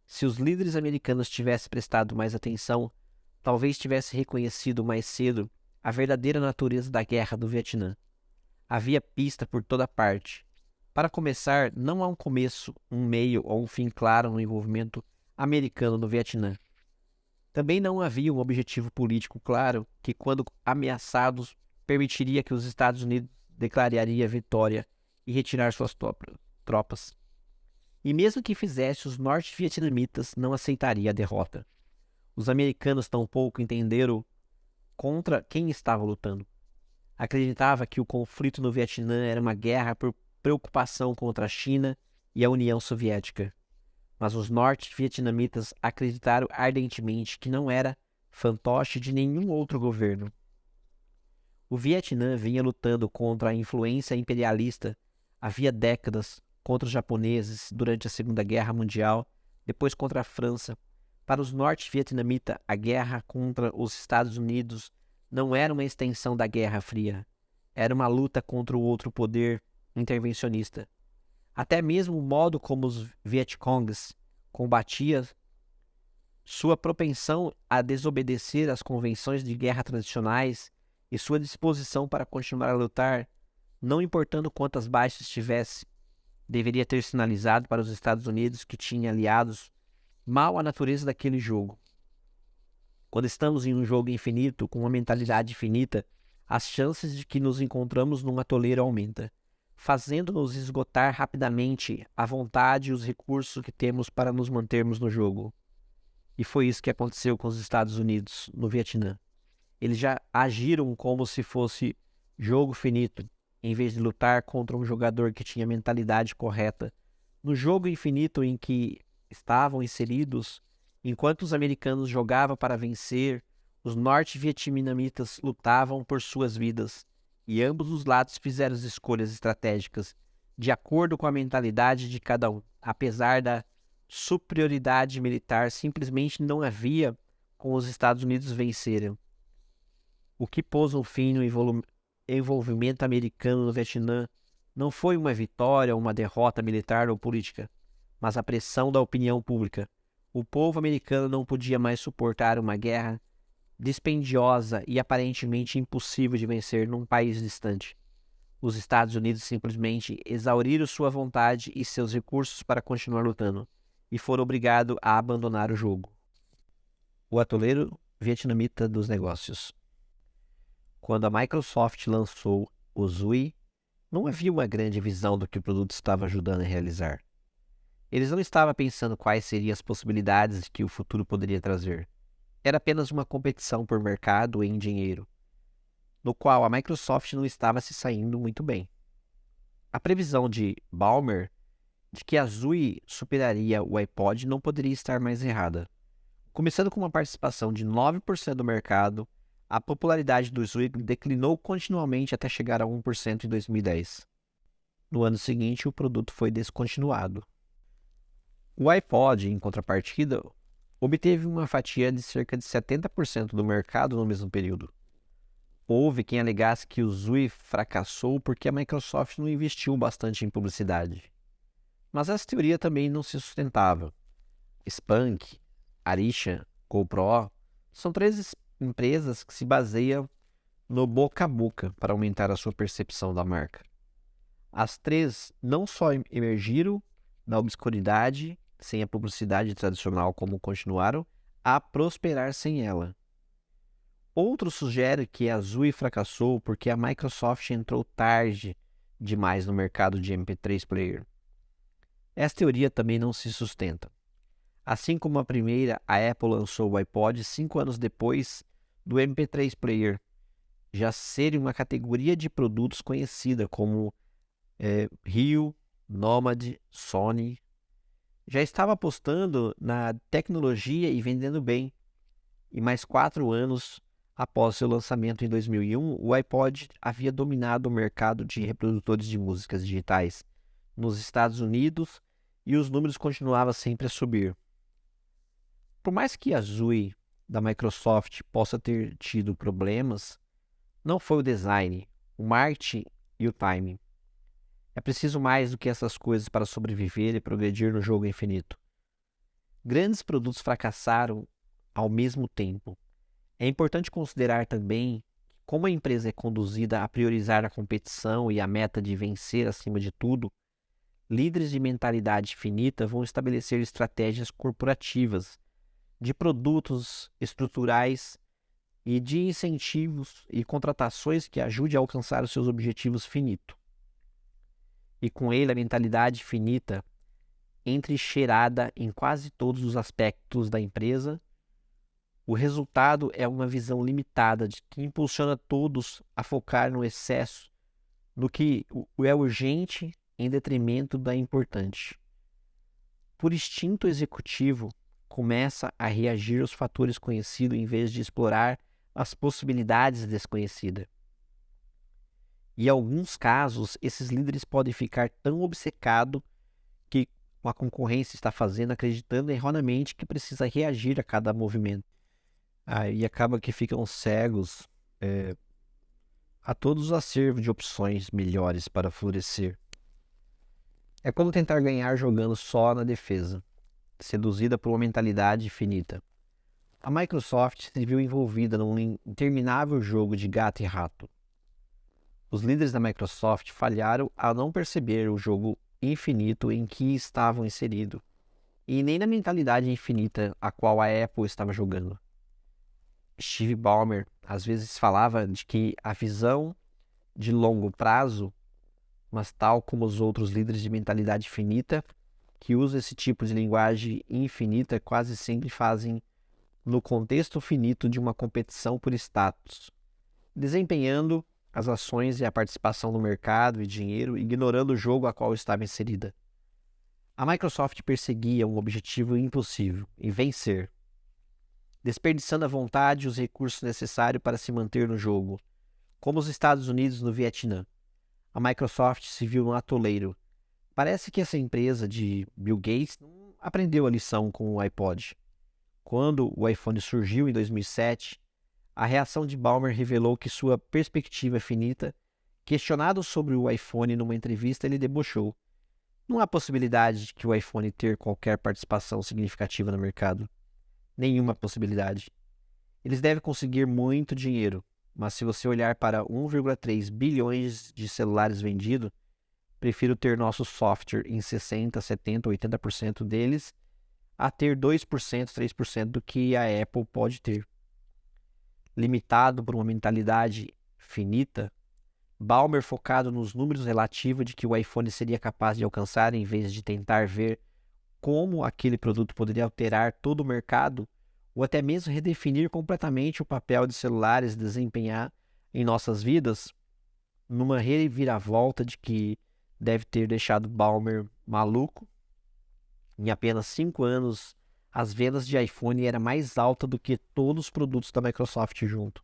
Se os líderes americanos tivessem prestado mais atenção, talvez tivessem reconhecido mais cedo a verdadeira natureza da guerra do Vietnã. Havia pista por toda parte. Para começar, não há um começo, um meio ou um fim claro no envolvimento americano no Vietnã. Também não havia um objetivo político claro que, quando ameaçados, permitiria que os Estados Unidos declararia vitória e retirar suas tropas. E mesmo que fizesse, os norte-vietnamitas não aceitariam a derrota. Os americanos tampouco entenderam contra quem estavam lutando. Acreditava que o conflito no Vietnã era uma guerra por preocupação contra a China e a União Soviética. Mas os norte-vietnamitas acreditaram ardentemente que não era fantoche de nenhum outro governo. O Vietnã vinha lutando contra a influência imperialista havia décadas, contra os japoneses durante a Segunda Guerra Mundial, depois contra a França. Para os norte-vietnamitas, a guerra contra os Estados Unidos não era uma extensão da Guerra Fria. Era uma luta contra o outro poder intervencionista. Até mesmo o modo como os Vietcongs combatiam, sua propensão a desobedecer às convenções de guerra tradicionais e sua disposição para continuar a lutar, não importando quantas baixas tivesse, deveria ter sinalizado para os Estados Unidos que tinha aliados mal à natureza daquele jogo. Quando estamos em um jogo infinito, com uma mentalidade infinita, as chances de que nos encontramos num atoleiro aumenta, fazendo-nos esgotar rapidamente a vontade e os recursos que temos para nos mantermos no jogo. E foi isso que aconteceu com os Estados Unidos no Vietnã. Eles já agiram como se fosse jogo finito, em vez de lutar contra um jogador que tinha a mentalidade correta. No jogo infinito em que estavam inseridos, enquanto os americanos jogavam para vencer, os norte-vietnamitas lutavam por suas vidas, e ambos os lados fizeram as escolhas estratégicas, de acordo com a mentalidade de cada um. Apesar da superioridade militar, simplesmente não havia com os Estados Unidos vencerem. O que pôs um fim no envolvimento americano no Vietnã não foi uma vitória ou uma derrota militar ou política, mas a pressão da opinião pública. O povo americano não podia mais suportar uma guerra dispendiosa e aparentemente impossível de vencer num país distante. Os Estados Unidos simplesmente exauriram sua vontade e seus recursos para continuar lutando, e foram obrigados a abandonar o jogo. O atoleiro vietnamita dos negócios. Quando a Microsoft lançou o Zui, não havia uma grande visão do que o produto estava ajudando a realizar. Eles não estavam pensando quais seriam as possibilidades que o futuro poderia trazer. Era apenas uma competição por mercado em dinheiro, no qual a Microsoft não estava se saindo muito bem. A previsão de Ballmer de que a Zui superaria o iPod não poderia estar mais errada. Começando com uma participação de 9% do mercado, a popularidade do Zui declinou continuamente até chegar a 1% em 2010. No ano seguinte, o produto foi descontinuado. O iPod, em contrapartida, obteve uma fatia de cerca de 70% do mercado no mesmo período. Houve quem alegasse que o Zui fracassou porque a Microsoft não investiu bastante em publicidade. Mas essa teoria também não se sustentava. Spank, Arisha, GoPro são três empresas que se baseiam no boca a boca para aumentar a sua percepção da marca. As três não só emergiram da obscuridade sem a publicidade tradicional, como continuaram a prosperar sem ela. Outro sugere que a Zui fracassou porque a Microsoft entrou tarde demais no mercado de MP3 player. Essa teoria também não se sustenta. Assim como a primeira, a Apple lançou o iPod 5 anos depois do MP3 player já ser uma categoria de produtos conhecida como Rio, Nomad, Sony. Já estava apostando na tecnologia e vendendo bem. E mais 4 anos após seu lançamento em 2001, o iPod havia dominado o mercado de reprodutores de músicas digitais nos Estados Unidos e os números continuavam sempre a subir. Por mais que a Zui da Microsoft possa ter tido problemas, não foi o design, o marketing e o timing. É preciso mais do que essas coisas para sobreviver e progredir no jogo infinito. Grandes produtos fracassaram ao mesmo tempo. É importante considerar também como a empresa é conduzida a priorizar a competição e a meta de vencer acima de tudo. Líderes de mentalidade finita vão estabelecer estratégias corporativas de produtos estruturais e de incentivos e contratações que ajudem a alcançar os seus objetivos finitos. E com ele a mentalidade finita entrincheirada em quase todos os aspectos da empresa. O resultado é uma visão limitada de que impulsiona todos a focar no excesso, no que é urgente em detrimento da importante. Por instinto executivo, começa a reagir aos fatores conhecidos em vez de explorar as possibilidades desconhecidas. E em alguns casos, esses líderes podem ficar tão obcecados que a concorrência está fazendo, acreditando erroneamente que precisa reagir a cada movimento. Aí acaba que ficam cegos a todos os acervos de opções melhores para florescer. É como tentar ganhar jogando só na defesa, seduzida por uma mentalidade finita. A Microsoft se viu envolvida num interminável jogo de gato e rato. Os líderes da Microsoft falharam ao não perceber o jogo infinito em que estavam inseridos, e nem na mentalidade infinita a qual a Apple estava jogando. Steve Ballmer às vezes falava de que a visão de longo prazo, mas tal como os outros líderes de mentalidade finita, que usam esse tipo de linguagem infinita, quase sempre fazem no contexto finito de uma competição por status, desempenhando as ações e a participação no mercado e dinheiro, ignorando o jogo a qual estava inserida. A Microsoft perseguia um objetivo impossível, em vencer, desperdiçando a vontade e os recursos necessários para se manter no jogo, como os Estados Unidos no Vietnã. A Microsoft se viu no atoleiro. Parece que essa empresa de Bill Gates não aprendeu a lição com o iPod. Quando o iPhone surgiu em 2007, a reação de Ballmer revelou que sua perspectiva é finita. Questionado sobre o iPhone numa entrevista, ele debochou. Não há possibilidade de que o iPhone ter qualquer participação significativa no mercado. Nenhuma possibilidade. Eles devem conseguir muito dinheiro, mas se você olhar para 1,3 bilhões de celulares vendidos, prefiro ter nosso software em 60%, 70%, 80% deles a ter 2%, 3% do que a Apple pode ter. Limitado por uma mentalidade finita, Ballmer focado nos números relativos de que o iPhone seria capaz de alcançar, em vez de tentar ver como aquele produto poderia alterar todo o mercado, ou até mesmo redefinir completamente o papel de celulares desempenhar em nossas vidas, numa reviravolta de que deve ter deixado Ballmer maluco. Em apenas 5 anos, as vendas de iPhone eram mais altas do que todos os produtos da Microsoft junto.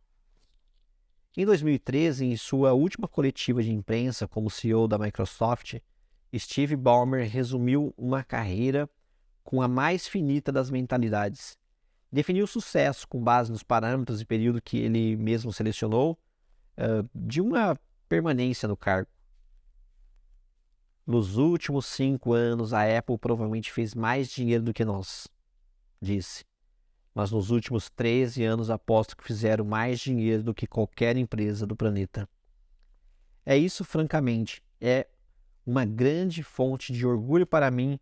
Em 2013, em sua última coletiva de imprensa como CEO da Microsoft, Steve Ballmer resumiu uma carreira com a mais finita das mentalidades. Definiu sucesso com base nos parâmetros e período que ele mesmo selecionou de uma permanência no cargo. Nos últimos 5 anos, a Apple provavelmente fez mais dinheiro do que nós, disse. Mas nos últimos 13 anos aposto que fizeram mais dinheiro do que qualquer empresa do planeta. É isso, francamente, é uma grande fonte de orgulho para mim.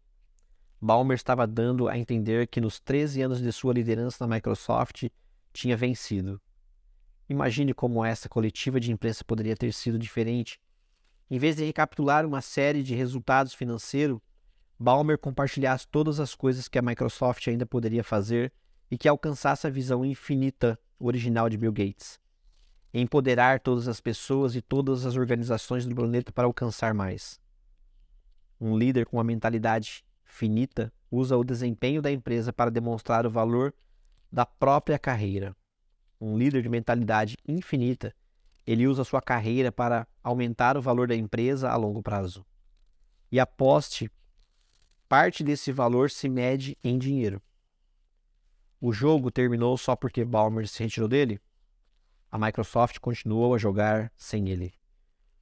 Ballmer estava dando a entender que nos 13 anos de sua liderança na Microsoft tinha vencido. Imagine como essa coletiva de imprensa poderia ter sido diferente. Em vez de recapitular uma série de resultados financeiros, Ballmer compartilhasse todas as coisas que a Microsoft ainda poderia fazer e que alcançasse a visão infinita original de Bill Gates. Empoderar todas as pessoas e todas as organizações do planeta para alcançar mais. Um líder com uma mentalidade finita usa o desempenho da empresa para demonstrar o valor da própria carreira. Um líder de mentalidade infinita, ele usa sua carreira para aumentar o valor da empresa a longo prazo. E aposte, parte desse valor se mede em dinheiro. O jogo terminou só porque Ballmer se retirou dele? A Microsoft continuou a jogar sem ele.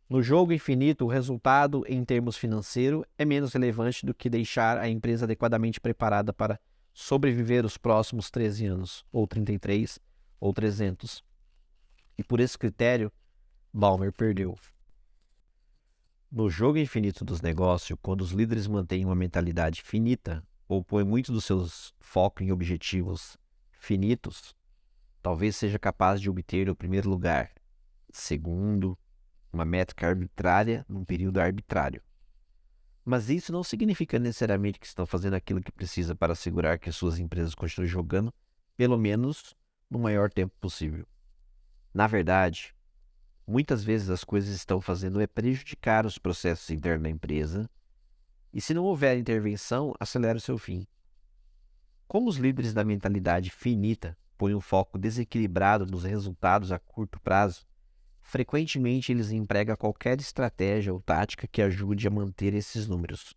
No jogo infinito, o resultado em termos financeiros é menos relevante do que deixar a empresa adequadamente preparada para sobreviver os próximos 13 anos, ou 33, ou 300. E por esse critério, Ballmer perdeu. No jogo infinito dos negócios, quando os líderes mantêm uma mentalidade finita, ou põem muito dos seus focos em objetivos finitos, talvez seja capaz de obter o primeiro lugar, segundo, uma métrica arbitrária num período arbitrário. Mas isso não significa necessariamente que estão fazendo aquilo que precisa para assegurar que suas empresas continuem jogando, pelo menos no maior tempo possível. Na verdade, muitas vezes as coisas estão fazendo é prejudicar os processos internos da empresa e, se não houver intervenção, acelera o seu fim. Como os líderes da mentalidade finita põem um foco desequilibrado nos resultados a curto prazo, frequentemente eles empregam qualquer estratégia ou tática que ajude a manter esses números.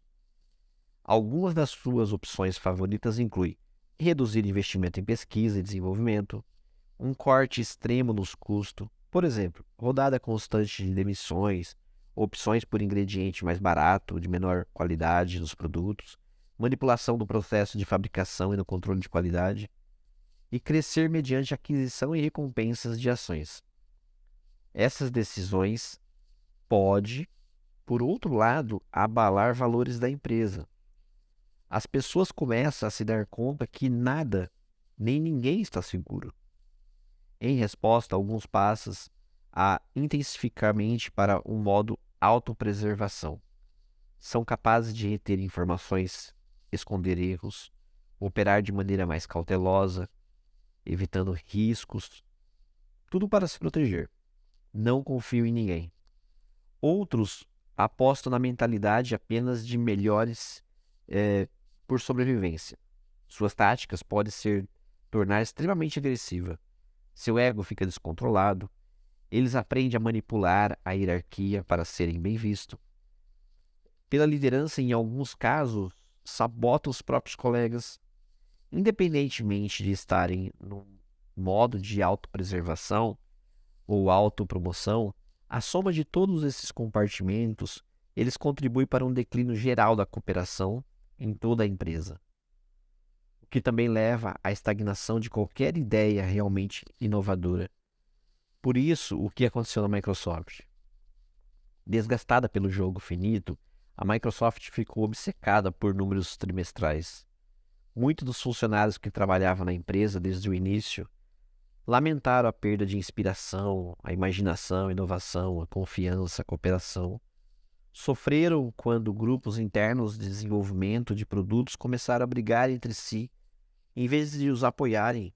Algumas das suas opções favoritas incluem reduzir investimento em pesquisa e desenvolvimento, um corte extremo nos custos, por exemplo, rodada constante de demissões, opções por ingrediente mais barato, de menor qualidade nos produtos, manipulação do processo de fabricação e no controle de qualidade, e crescer mediante aquisição e recompensas de ações. Essas decisões podem, por outro lado, abalar valores da empresa. As pessoas começam a se dar conta que nada, nem ninguém está seguro. Em resposta, alguns passam a intensificamente para um modo autopreservação. São capazes de reter informações, esconder erros, operar de maneira mais cautelosa, evitando riscos, tudo para se proteger. Não confio em ninguém. Outros apostam na mentalidade apenas de melhores por sobrevivência. Suas táticas podem ser tornar extremamente agressiva. Seu ego fica descontrolado. Eles aprendem a manipular a hierarquia para serem bem vistos. Pela liderança, em alguns casos, sabotam os próprios colegas. Independentemente de estarem no modo de autopreservação ou autopromoção, a soma de todos esses compartimentos, eles contribuem para um declínio geral da cooperação em toda a empresa, o que também leva à estagnação de qualquer ideia realmente inovadora. Por isso, o que aconteceu na Microsoft? Desgastada pelo jogo finito, a Microsoft ficou obcecada por números trimestrais. Muitos dos funcionários que trabalhavam na empresa desde o início lamentaram a perda de inspiração, a imaginação, a inovação, a confiança, a cooperação. Sofreram quando grupos internos de desenvolvimento de produtos começaram a brigar entre si, em vez de os apoiarem.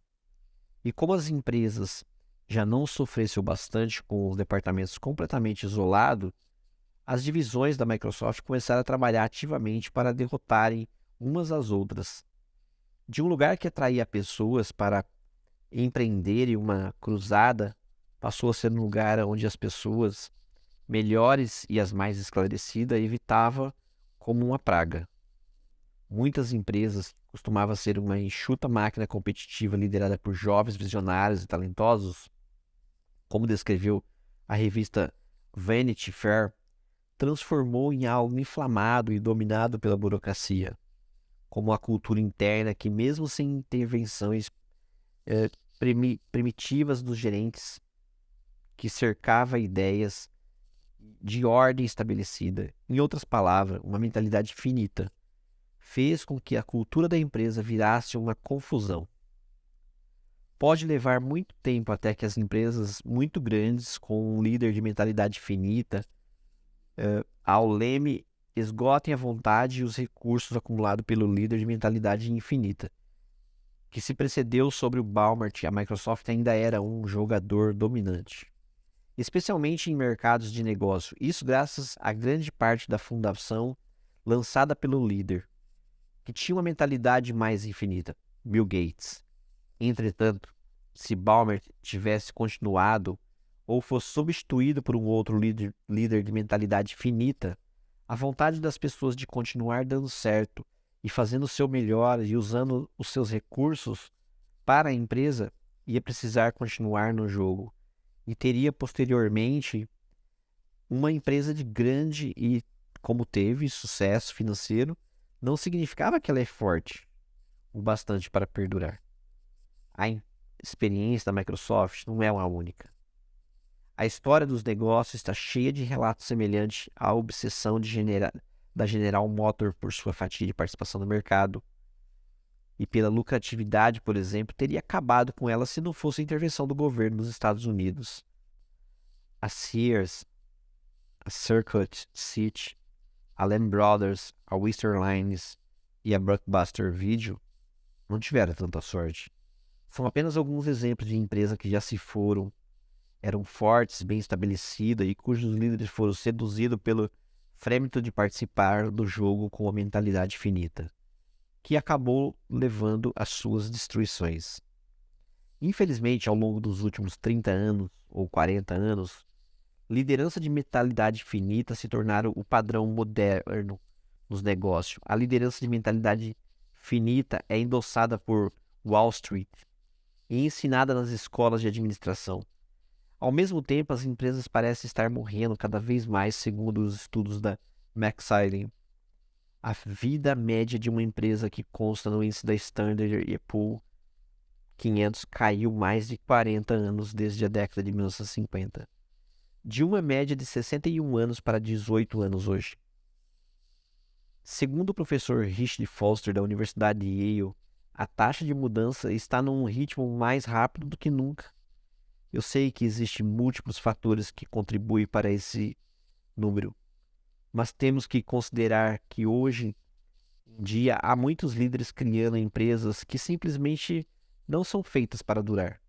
E como as empresas já não sofressem o bastante com os departamentos completamente isolados, as divisões da Microsoft começaram a trabalhar ativamente para derrotarem umas às outras. De um lugar que atraía pessoas para empreenderem uma cruzada, passou a ser um lugar onde as pessoas melhores e as mais esclarecidas evitavam como uma praga. Muitas empresas costumavam ser uma enxuta máquina competitiva liderada por jovens visionários e talentosos, como descreveu a revista Vanity Fair, transformou em algo inflamado e dominado pela burocracia, como a cultura interna que, mesmo sem intervenções primitivas dos gerentes, que cercava ideias de ordem estabelecida, em outras palavras, uma mentalidade finita, fez com que a cultura da empresa virasse uma confusão. Pode levar muito tempo até que as empresas muito grandes, com um líder de mentalidade finita, ao leme, esgotem a vontade e os recursos acumulados pelo líder de mentalidade infinita, que se precedeu sobre o Walmart. A Microsoft ainda era um jogador dominante, especialmente em mercados de negócio. Isso graças à grande parte da fundação lançada pelo líder, que tinha uma mentalidade mais infinita, Bill Gates. Entretanto, se Walmart tivesse continuado ou fosse substituído por um outro líder de mentalidade finita, a vontade das pessoas de continuar dando certo e fazendo o seu melhor e usando os seus recursos para a empresa ia precisar continuar no jogo e teria posteriormente uma empresa de grande e, como teve sucesso financeiro, não significava que ela é forte o bastante para perdurar. A experiência da Microsoft não é uma única. A história dos negócios está cheia de relatos semelhantes à obsessão da General Motors por sua fatia de participação no mercado e pela lucratividade, por exemplo, teria acabado com ela se não fosse a intervenção do governo dos Estados Unidos. A Sears, a Circuit City, a Lehman Brothers, a Western Lines e a Blockbuster Video não tiveram tanta sorte. São apenas alguns exemplos de empresas que já se foram, eram fortes, bem estabelecidas e cujos líderes foram seduzidos pelo frêmito de participar do jogo com a mentalidade finita, que acabou levando às suas destruições. Infelizmente, ao longo dos últimos 30 anos ou 40 anos, liderança de mentalidade finita se tornaram o padrão moderno nos negócios. A liderança de mentalidade finita é endossada por Wall Street e ensinada nas escolas de administração. Ao mesmo tempo, as empresas parecem estar morrendo cada vez mais, segundo os estudos da McKinsey. A vida média de uma empresa que consta no índice da Standard & Poor's 500 caiu mais de 40 anos desde a década de 1950, de uma média de 61 anos para 18 anos hoje. Segundo o professor Richard Foster da Universidade de Yale, a taxa de mudança está num ritmo mais rápido do que nunca. Eu sei que existem múltiplos fatores que contribuem para esse número, mas temos que considerar que hoje em dia há muitos líderes criando empresas que simplesmente não são feitas para durar.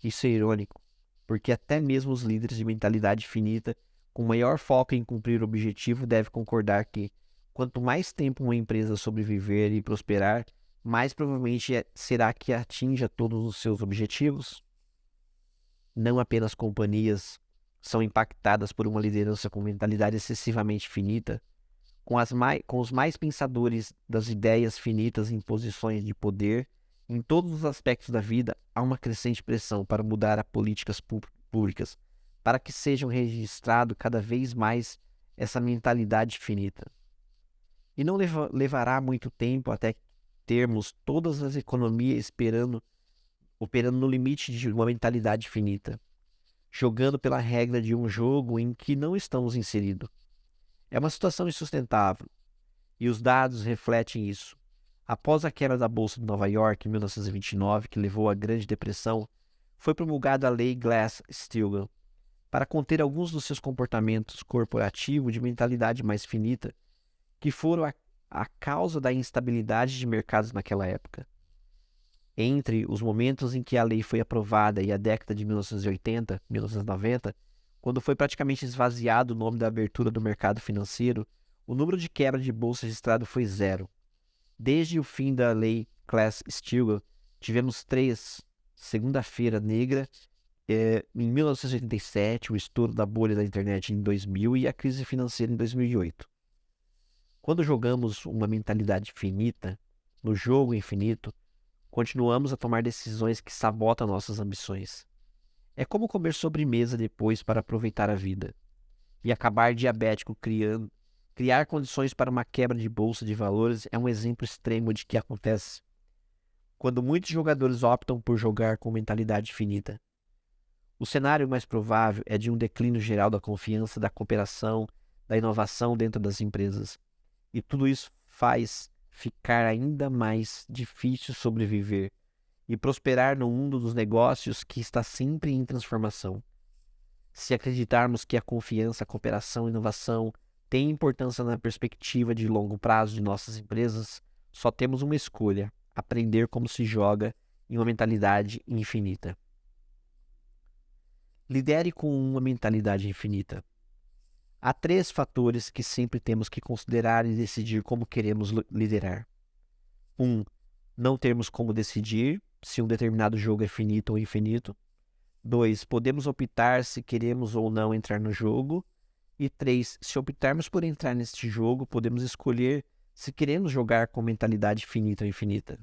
Isso é irônico, porque até mesmo os líderes de mentalidade finita, com maior foco em cumprir o objetivo, devem concordar que quanto mais tempo uma empresa sobreviver e prosperar, mais provavelmente será que atinja todos os seus objetivos. Não apenas companhias são impactadas por uma liderança com mentalidade excessivamente finita, com os mais pensadores das ideias finitas em posições de poder, em todos os aspectos da vida, há uma crescente pressão para mudar as políticas públicas, para que sejam registrado cada vez mais essa mentalidade finita. E não levará muito tempo até termos todas as economias operando no limite de uma mentalidade finita, jogando pela regra de um jogo em que não estamos inseridos. É uma situação insustentável, e os dados refletem isso. Após a queda da Bolsa de Nova York em 1929, que levou à Grande Depressão, foi promulgada a Lei Glass-Steagall para conter alguns dos seus comportamentos corporativos de mentalidade mais finita, que foram a causa da instabilidade de mercados naquela época. Entre os momentos em que a lei foi aprovada e a década de 1980, 1990, quando foi praticamente esvaziado o nome da abertura do mercado financeiro, o número de quebra de bolsa registrado foi zero. Desde o fim da lei Glass-Steagall, tivemos 3, segunda-feira negra, em 1987, o estouro da bolha da internet em 2000 e a crise financeira em 2008. Quando jogamos uma mentalidade finita, no jogo infinito, continuamos a tomar decisões que sabotam nossas ambições. É como comer sobremesa depois para aproveitar a vida. E acabar diabético criar condições para uma quebra de bolsa de valores é um exemplo extremo de que acontece quando muitos jogadores optam por jogar com mentalidade finita. O cenário mais provável é de um declínio geral da confiança, da cooperação, da inovação dentro das empresas. E tudo isso faz ficar ainda mais difícil sobreviver e prosperar no mundo dos negócios que está sempre em transformação. Se acreditarmos que a confiança, a cooperação e a inovação têm importância na perspectiva de longo prazo de nossas empresas, só temos uma escolha: aprender como se joga em uma mentalidade infinita. Lidere com uma mentalidade infinita. Há 3 fatores que sempre temos que considerar e decidir como queremos liderar. 1. Não termos como decidir se um determinado jogo é finito ou infinito. 2. Podemos optar se queremos ou não entrar no jogo. E 3. Se optarmos por entrar neste jogo, podemos escolher se queremos jogar com mentalidade finita ou infinita.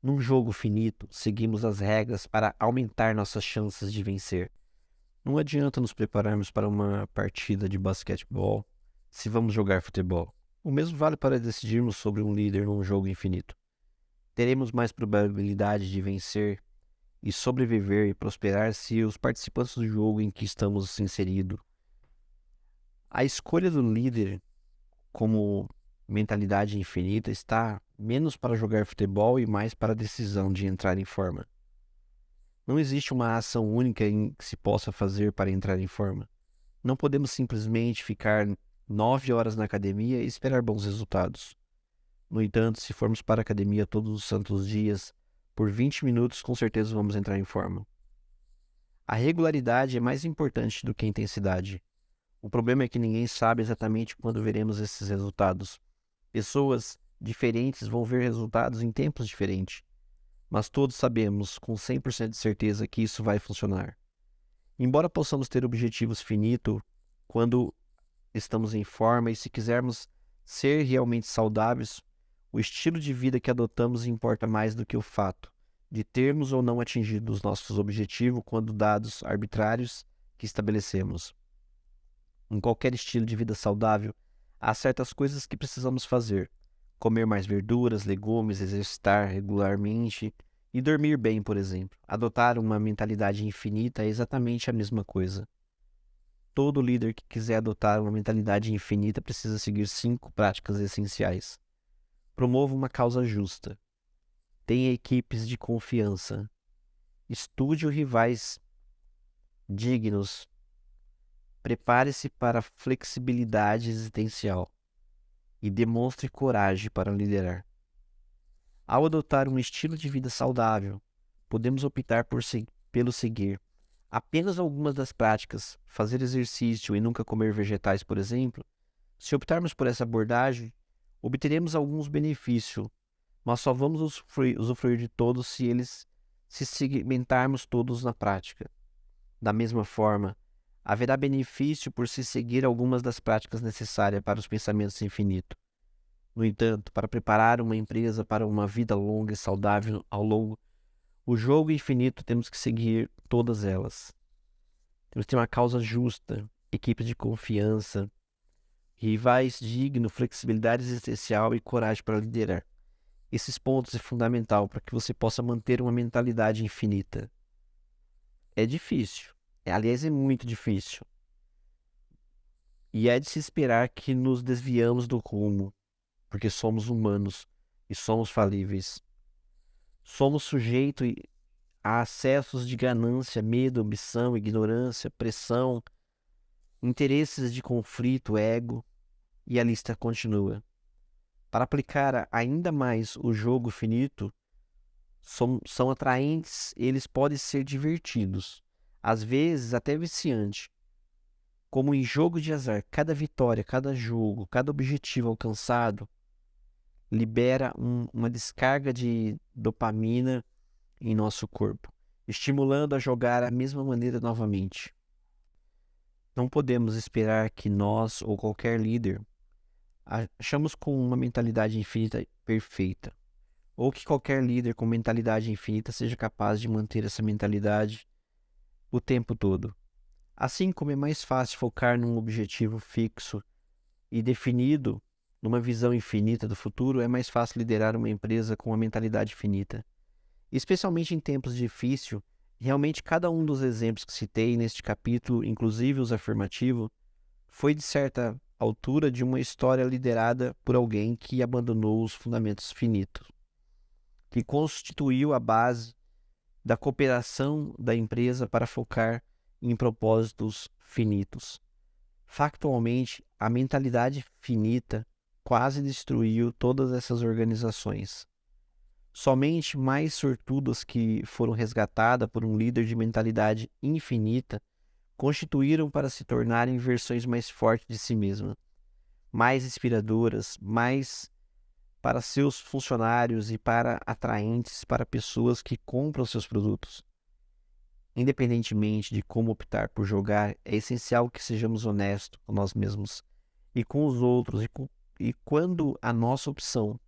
Num jogo finito, seguimos as regras para aumentar nossas chances de vencer. Não adianta nos prepararmos para uma partida de basquetebol se vamos jogar futebol. O mesmo vale para decidirmos sobre um líder num jogo infinito. Teremos mais probabilidade de vencer e sobreviver e prosperar se os participantes do jogo em que estamos inseridos. A escolha do líder como mentalidade infinita está menos para jogar futebol e mais para a decisão de entrar em forma. Não existe uma ação única que se possa fazer para entrar em forma. Não podemos simplesmente ficar 9 horas na academia e esperar bons resultados. No entanto, se formos para a academia todos os santos dias, por 20 minutos, com certeza vamos entrar em forma. A regularidade é mais importante do que a intensidade. O problema é que ninguém sabe exatamente quando veremos esses resultados. Pessoas diferentes vão ver resultados em tempos diferentes, mas todos sabemos com 100% de certeza que isso vai funcionar. Embora possamos ter objetivos finitos quando estamos em forma e se quisermos ser realmente saudáveis, o estilo de vida que adotamos importa mais do que o fato de termos ou não atingido os nossos objetivos quando dados arbitrários que estabelecemos. Em qualquer estilo de vida saudável, há certas coisas que precisamos fazer. Comer mais verduras, legumes, exercitar regularmente e dormir bem, por exemplo. Adotar uma mentalidade infinita é exatamente a mesma coisa. Todo líder que quiser adotar uma mentalidade infinita precisa seguir 5 práticas essenciais. Promova uma causa justa. Tenha equipes de confiança. Estude os rivais dignos. Prepare-se para a flexibilidade existencial e demonstre coragem para liderar. Ao adotar um estilo de vida saudável, podemos optar pelo seguir apenas algumas das práticas, fazer exercício e nunca comer vegetais, por exemplo. Se optarmos por essa abordagem, obteremos alguns benefícios, mas só vamos usufruir de todos se segmentarmos todos na prática. Da mesma forma, haverá benefício por se seguir algumas das práticas necessárias para os pensamentos infinitos. No entanto, para preparar uma empresa para uma vida longa e saudável ao longo o jogo infinito, temos que seguir todas elas. Temos que ter uma causa justa, equipe de confiança, rivais dignos, flexibilidade existencial e coragem para liderar. Esses pontos é fundamental para que você possa manter uma mentalidade infinita. É difícil. Aliás, é muito difícil. E é de se esperar que nos desviamos do rumo, porque somos humanos e somos falíveis. Somos sujeitos a acessos de ganância, medo, ambição, ignorância, pressão, interesses de conflito, ego, e a lista continua. Para aplicar ainda mais o jogo finito, são atraentes, eles podem ser divertidos, às vezes até viciante. Como em jogo de azar, cada vitória, cada jogo, cada objetivo alcançado libera uma descarga de dopamina em nosso corpo, estimulando a jogar a mesma maneira novamente. Não podemos esperar que nós ou qualquer líder achamos com uma mentalidade infinita perfeita, ou que qualquer líder com mentalidade infinita seja capaz de manter essa mentalidade o tempo todo. Assim como é mais fácil focar num objetivo fixo e definido, numa visão infinita do futuro, é mais fácil liderar uma empresa com uma mentalidade finita. Especialmente em tempos difíceis, realmente cada um dos exemplos que citei neste capítulo, inclusive os afirmativos, foi de certa altura de uma história liderada por alguém que abandonou os fundamentos finitos, que constituiu a base da cooperação da empresa para focar em propósitos finitos. Factualmente, a mentalidade finita quase destruiu todas essas organizações. Somente mais sortudas que foram resgatadas por um líder de mentalidade infinita constituíram para se tornarem versões mais fortes de si mesma, mais inspiradoras, mais para seus funcionários e para atraentes para pessoas que compram seus produtos. Independentemente de como optar por jogar, é essencial que sejamos honestos com nós mesmos e com os outros e quando a nossa opção,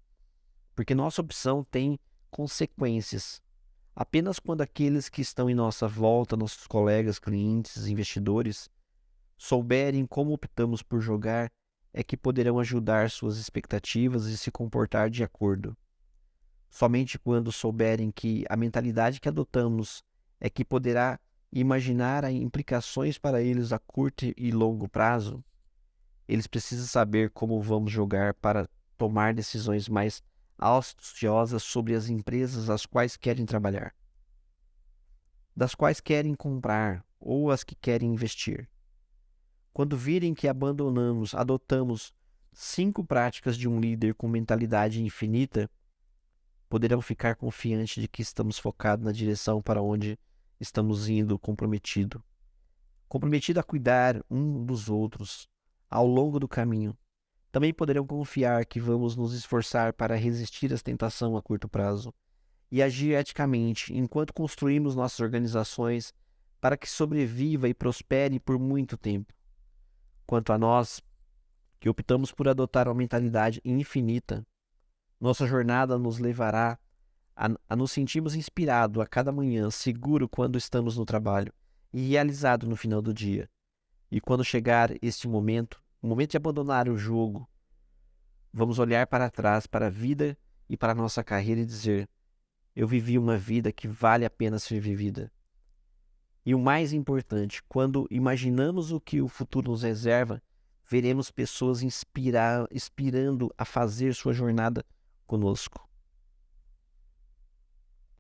porque nossa opção tem consequências. Apenas quando aqueles que estão em nossa volta, nossos colegas, clientes, investidores, souberem como optamos por jogar, é que poderão ajudar suas expectativas e se comportar de acordo. Somente quando souberem que a mentalidade que adotamos é que poderá imaginar as implicações para eles a curto e longo prazo, eles precisam saber como vamos jogar para tomar decisões mais auspiciosas sobre as empresas às quais querem trabalhar, das quais querem comprar ou as que querem investir. Quando virem que adotamos 5 práticas de um líder com mentalidade infinita, poderão ficar confiantes de que estamos focados na direção para onde estamos indo, comprometido a cuidar um dos outros ao longo do caminho. Também poderão confiar que vamos nos esforçar para resistir às tentações a curto prazo e agir eticamente enquanto construímos nossas organizações para que sobreviva e prospere por muito tempo. Quanto a nós, que optamos por adotar uma mentalidade infinita, nossa jornada nos levará a nos sentirmos inspirados a cada manhã, seguro quando estamos no trabalho e realizado no final do dia. E quando chegar este momento, o momento de abandonar o jogo, vamos olhar para trás, para a vida e para a nossa carreira e dizer: eu vivi uma vida que vale a pena ser vivida. E o mais importante, quando imaginamos o que o futuro nos reserva, veremos pessoas inspirando a fazer sua jornada conosco.